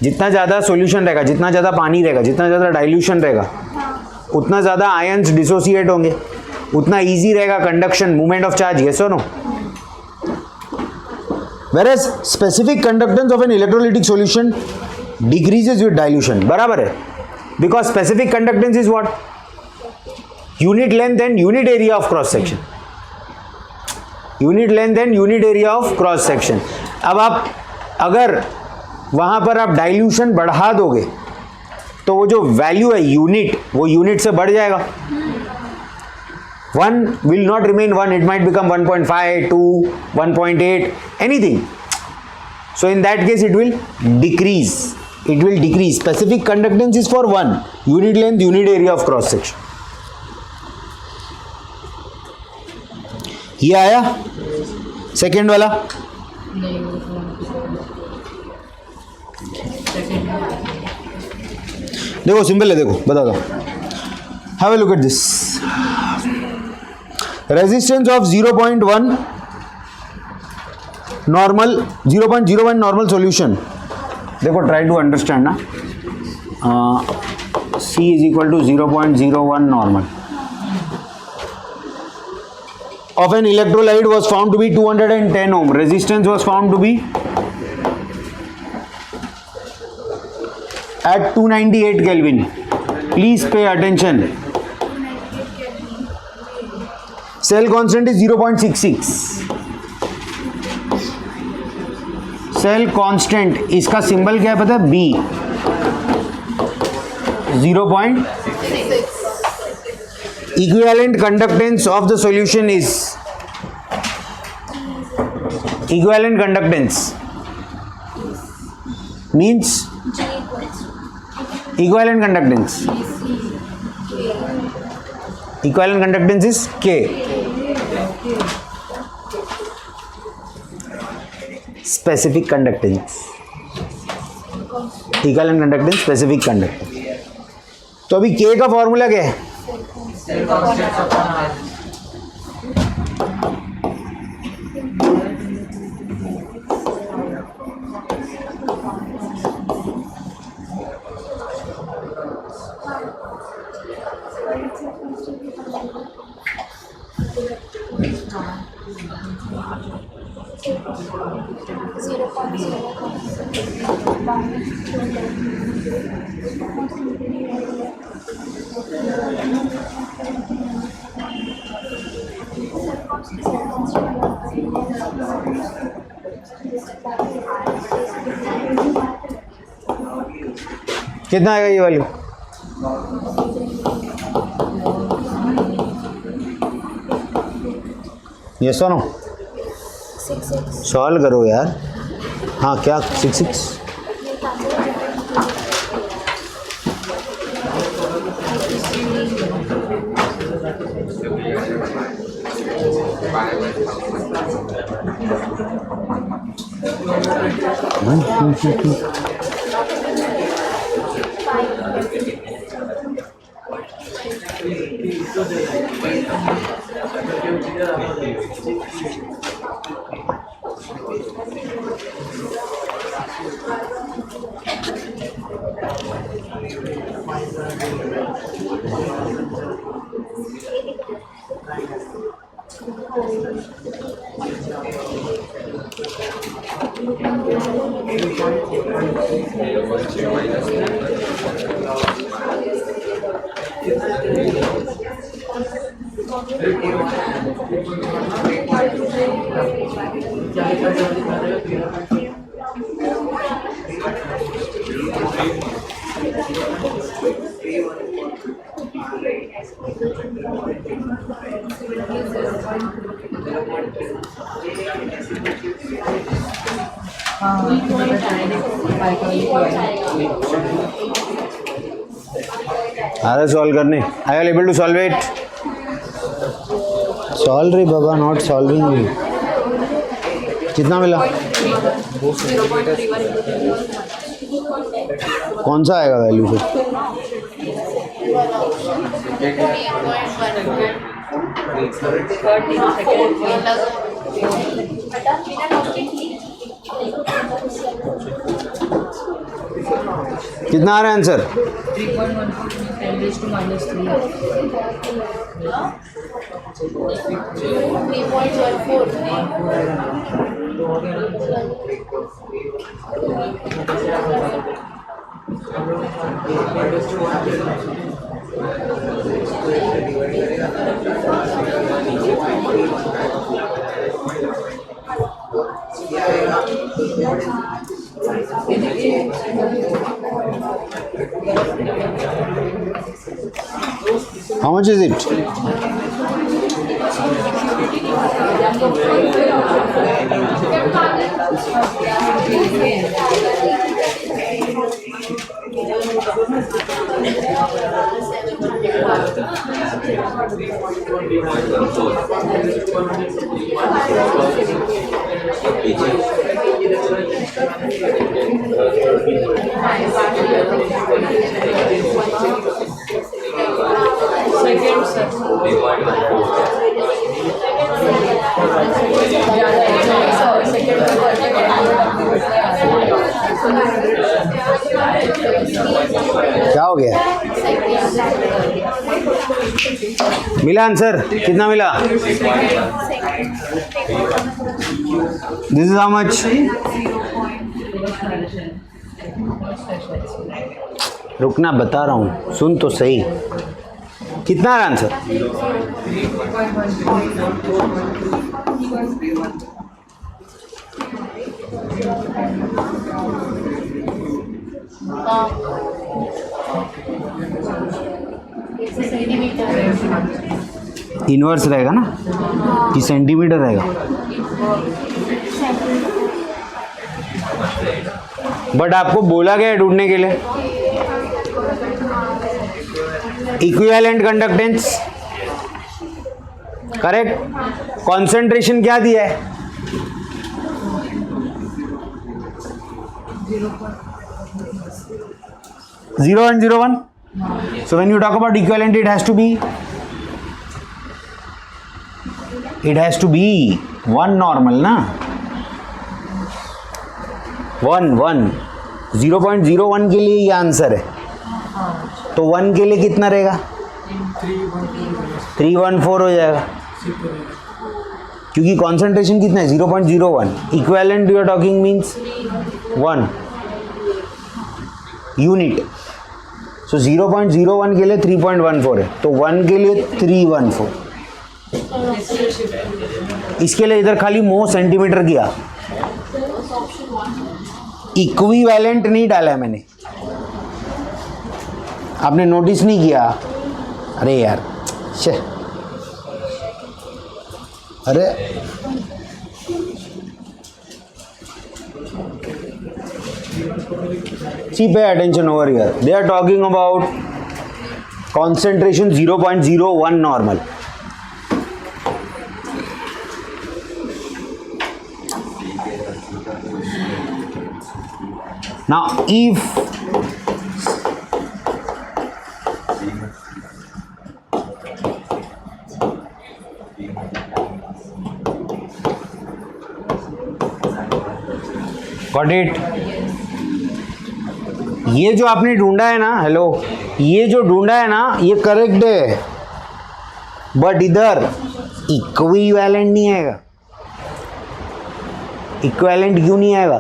जितना ज़्यादा सॉल्यूशन रहेगा, जितना ज़्यादा पानी रहेगा, जितना ज़्यादा डाइल्यूशन रहेगा, उतना ज़्यादा आयंस डिसोसिएट होंगे, उतना इजी रहेगा conduction, movement of charge. Yes और no? Whereas specific conductance of an electrolytic solution decreases with dilution. बराबर है? Because specific conductance is what? Unit length and unit area of cross section. Unit length and unit area of cross section. अब आप अगर वहाँ पर आप dilution बढ़ा दोगे तो वो जो वैल्यू है यूनिट, वो यूनिट से बढ़ जाएगा. 1 will not remain 1, it might become 1.5, 2, 1.8, anything. So in that case it will decrease. It will decrease. Specific conductance is for 1, unit length, unit area of cross section. ये आया second वाला. नहीं, वो देखो सिंपल है, देखो बता दो. Have a look at this. Resistance of 0.1 normal, 0.01 normal solution. देखो ट्राई टू अंडरस्टैंड ना. C is equal to 0.01 normal of an electrolyte was found to be 210 ohm. Resistance was found to be at 298 Kelvin. Please pay attention. Cell constant is 0.66. Cell constant, इसका symbol क्या है पता है? B. 0.66. Equivalent conductance of the solution is equivalent conductance means equivalent conductance. Equivalent conductance is K. Specific conductance. Equivalent conductance, specific conductance. तो अभी K का formula क्या है? कितना आएगा ये वैल्यू? ये सुनो, सॉल्व करो यार. हाँ क्या 6 आर सॉल्व करने. I will able to solve it. Solve रे बाबा, नॉट सॉल्विंग. कितना मिला? कौन सा आएगा वैल्यू फिर? कितना आ रहा है answer? 3.14. How much is it? क्या हो गया? मिला आंसर? कितना मिला? This is how much? रुकना, बता रहा हूँ, सुन तो सही. कितना है आंसर? सेंटीमीटर इनवर्स रहेगा ना कि सेंटीमीटर रहेगा? बट आपको बोला गया है ढूंढने के लिए इक्विवेलेंट कंडक्टेंस, करेक्ट। कॉन्सेंट्रेशन क्या दिया है? 0.01. So when you talk about equivalent, it has to be one normal ना, 0.01 के लिए ये आंसर है। तो 1 के लिए कितना रहेगा? 314 हो जाएगा, क्योंकि कॉन्सेंट्रेशन कितना है? 0.01। Equivalent you are talking means 1 unit. So 0.01 के लिए 3.14 है, तो 1 के लिए 314। इसके लिए इधर खाली मो सेंटीमीटर किया, इक्विवेलेंट नहीं डाला है मैंने, आपने नोटिस नहीं किया? अरे यार छे, अरे see, pay attention over here. They are talking about concentration 0.01 normal. Now if got it, ये जो आपने ढूंढा है ना, हेलो, ये जो ढूंढा है ना ये करेक्ट है, बट इधर इक्विवेलेंट नहीं आएगा। इक्विवेलेंट क्यों नहीं आएगा?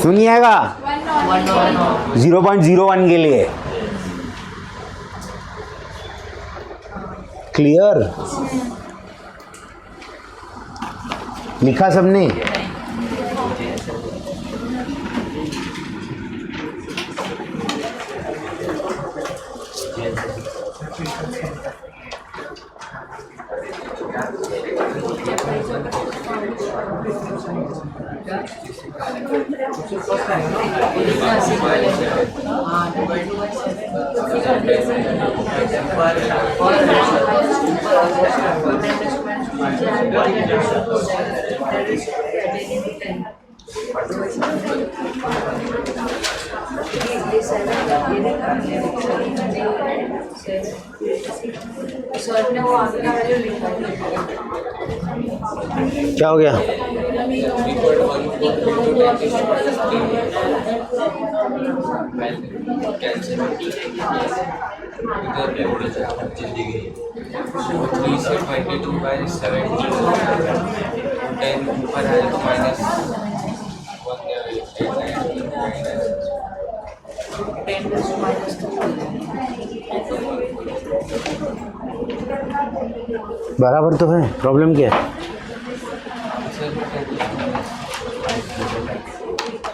क्यों नहीं आएगा? 0.01 के लिए। क्लियर? लिखा सबने? क्या हो गया? बराबर तो है, प्रॉब्लम क्या है?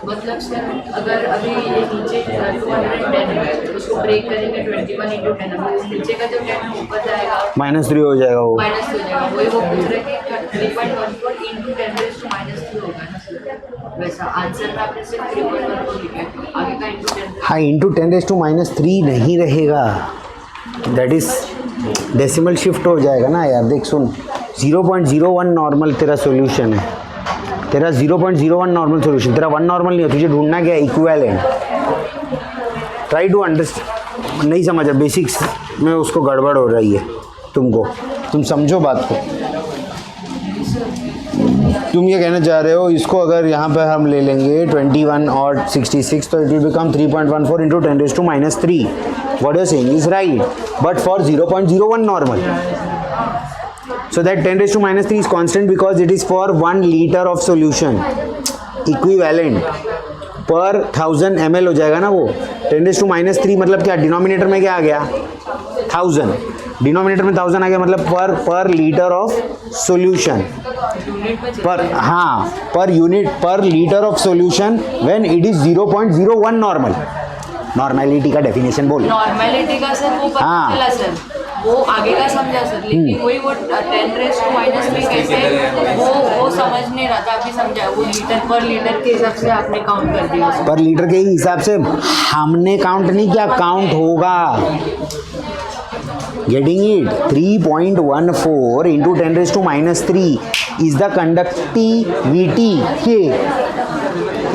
मतलब सर अगर अभी ये नीचे 210 है उसको ब्रेक करेंगे 21 into 10, अभी नीचे का जो 10 ऊपर जाएगा -3 हो जाएगा वो। माइनस हो जाएगा, वही वो पूछ रहे कि 3.14 into 10 raised to -3 होगा ना सर। वैसा आंसर में आपने सिर्फ 3.14 लिखा है, आगे का into 10। हाँ, into 10 raised to -3 नहीं रहेगा, दैट इज डेसिमल शिफ्ट हो जाएगा ना यार। देख सुन, 0.01 नॉर्मल तेरा सॉल्यूशन है, तेरा 0.01 नॉर्मल सॉल्यूशन, तेरा 1 नॉर्मल नहीं है। तुझे ढूंढना क्या है? इक्विवेलेंट। ट्राई टू अंडरस्टैंड, नहीं समझा बेसिक्स में, उसको गड़बड़ हो रही है तुमको, तुम समझो बात को। तुम ये कहना चाह रहे हो इसको अगर यहाँ पे हम ले लेंगे 21 और 66 तो it will become 3.14 into 10 raised to -3. What you are saying is right, but for 0.01 normal, so that 10 raised to -3 is constant because it is for 1 liter of solution. Equivalent per 1000 ml हो जाएगा ना वो। 10 raised to -3 मतलब क्या? Denominator में क्या आ गया? 1000, denominator में 1000 आ गया, मतलब पर लीटर ऑफ सॉल्यूशन, पर हाँ पर यूनिट पर litre of solution when it is 0.01 normal. Normality का डेफिनेशन बोल। नॉर्मेलिटी का सर वो पता हाँ। चला सर, वो आगे का समझा सर, लेकिन वही वो 10⁻³ कैसे वो समझ नहीं रहा था, अभी समझा। वो लीटर पर लीटर के हिसाब से आपने काउंट कर दिया सर। पर लीटर के हिसाब से हमने काउंट नहीं किया, काउंट होगा। Getting it? 3.14 into 10⁻³ is the conductivity K.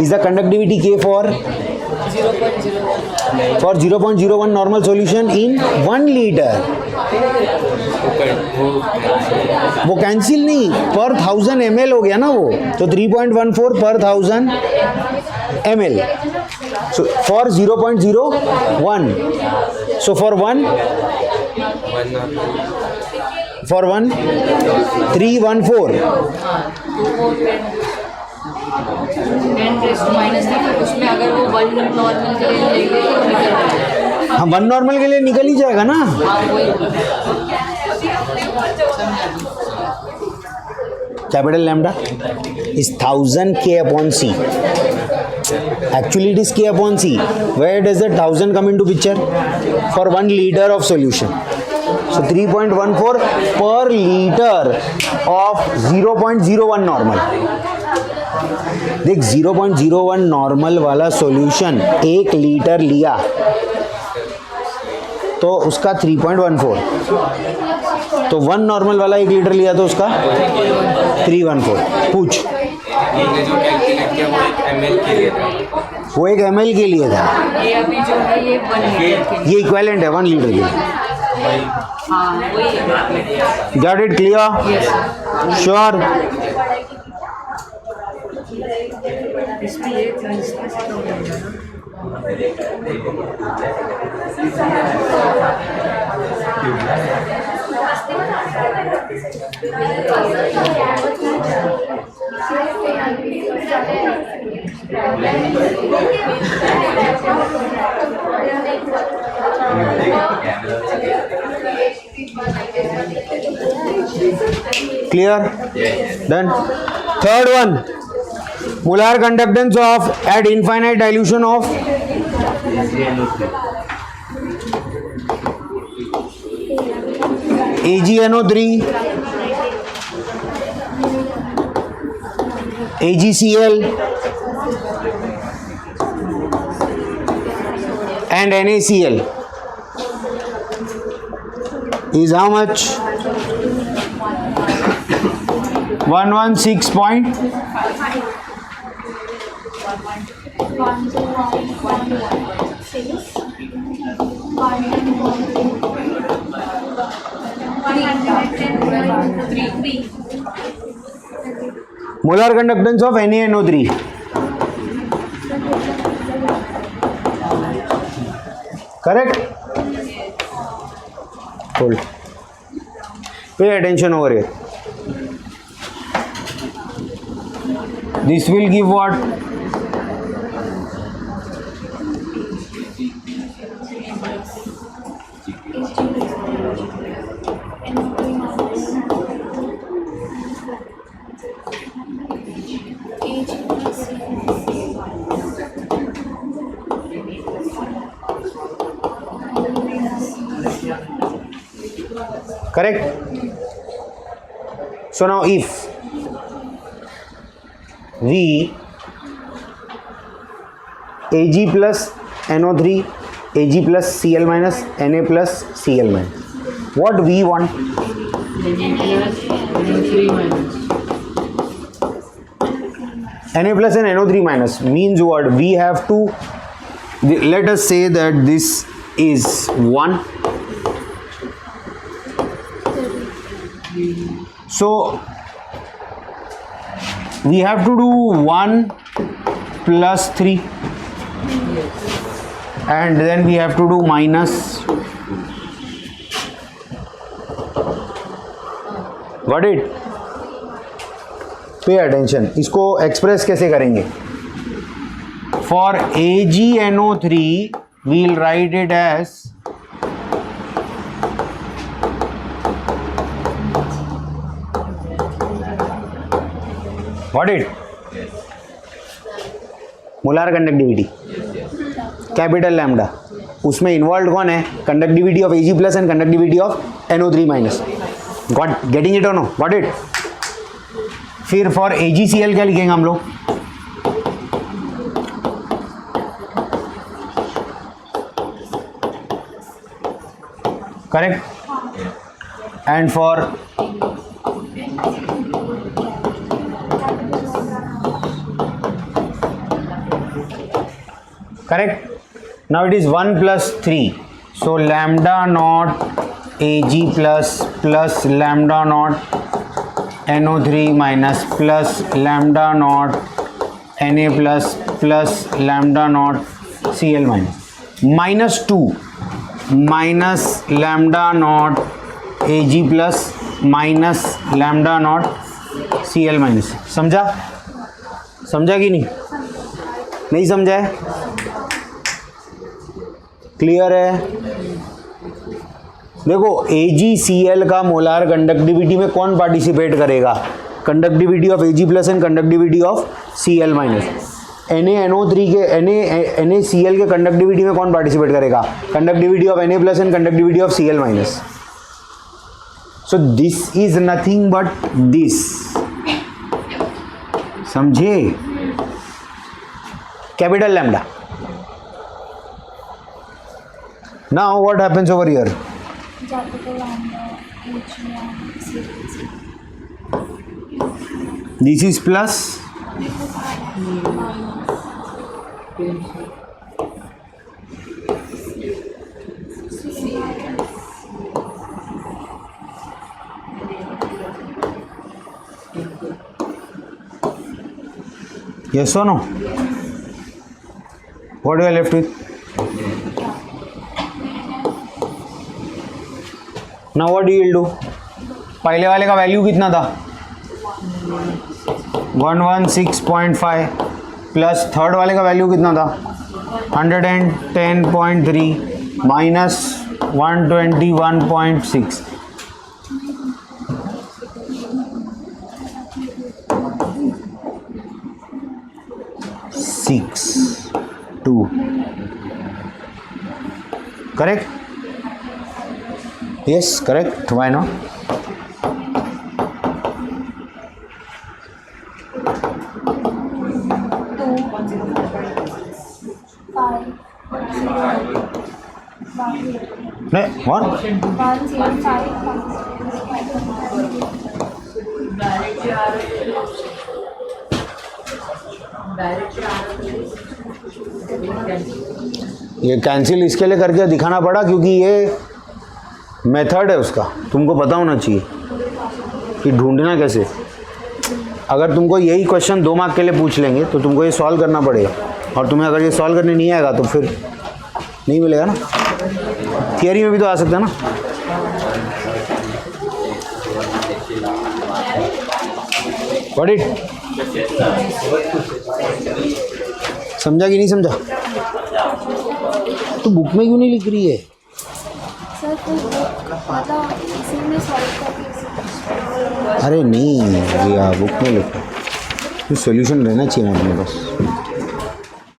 Is the conductivity K for 0.01 normal solution in 1 liter. वो कैंसिल नहीं, पर 1000 ml हो गया ना वो, तो 3.14 पर 1000 ml. So for 0.01, so for 1 314. उसमें अगर वो 1 नॉर्मल के लिए लेंगे तो निकल जाएगा। हाँ, 1 नॉर्मल के लिए निकल ही जाएगा ना। हाँ वही capital lambda is 1000 K upon C. Actually it is K upon C. Where does the 1000 come into picture? For 1 liter of solution. So 3.14 per liter of 0.01 normal. देख 0.01 नॉर्मल वाला सॉल्यूशन 1 लीटर लिया तो उसका 3.14, तो 1 नॉर्मल वाला 1 litre लिया तो उसका 314। पूछ। वो 1 ml के लिए था, ये अभी जो है ये 1 लीटर के। ये इक्विवेलेंट है 1 लीटर के लिए। हाँ वही है। Got it? क्लियर? श्योर? इसमें ये इसमें से कम हो जाएगा ना। Clear? Done. Third one, molar conductance of at infinite dilution of AgNO3, AgCl and NaCl is how much? 116. Molar conductance of NaNO3. Correct? Hold. Pay attention over here. This will give what? Correct? So now if we Ag plus NO3, Ag plus Cl minus, Na plus Cl minus, what we want? Na plus and NO3 minus means what? We have to, let us say that this is 1. So we have to do 1 plus 3 and then we have to do minus. Got it? Pay attention. इसको express कैसे करेंगे? For AgNO3 we'll write it as what it? Molar conductivity. Capital lambda, उसमें involve कौन है? Conductivity of Ag plus and conductivity of NO3 minus. Got getting it और no? Got it? फिर for AgCl क्या लिखेंगे हम लोग? Correct. And for correct. Now it is 1 plus 3, so lambda naught Ag plus lambda naught NO3 minus plus lambda naught Na plus lambda naught Cl minus 2 minus lambda naught Ag plus minus lambda naught Cl minus. समझा? समझा कि नहीं समझा है? Clear है? देखो AgCl का molar conductivity में कौन पार्टिसिपेट करेगा? Conductivity of Ag plus and conductivity of Cl minus. NaNO3 के NaCl के कंडक्टिविटी में कौन पार्टिसिपेट करेगा? Conductivity of Na plus and conductivity of Cl minus. So this is nothing but this. समझे? Capital lambda. Now what happens over here? This is plus. Yes or no? What we are left with? Now what you will do? पहले वाले का value कितना था? 116.5 plus third वाले का value कितना था? 110.3 minus 121.6. Correct? Yes, correct. Why not? No, what? ये कैंसिल इसके लिए करके दिखाना पड़ा क्योंकि ये मेथड है उसका, तुमको पता होना चाहिए कि ढूंढना कैसे. अगर तुमको यही क्वेश्चन 2 मार्क के लिए पूछ लेंगे तो तुमको ये सॉल्व करना पड़ेगा, और तुम्हें अगर ये सॉल्व करने नहीं आएगा तो फिर नहीं मिलेगा ना. थियरी में भी तो आ सकता है ना. What it? समझा कि नहीं समझा? तो बुक में क्यों नहीं लिख रही है? सर मतलब इसी में सॉल्व करके. अरे नहीं भैया, बुक में लिखो. सॉल्यूशन रहना चाहिए ना अपने पास.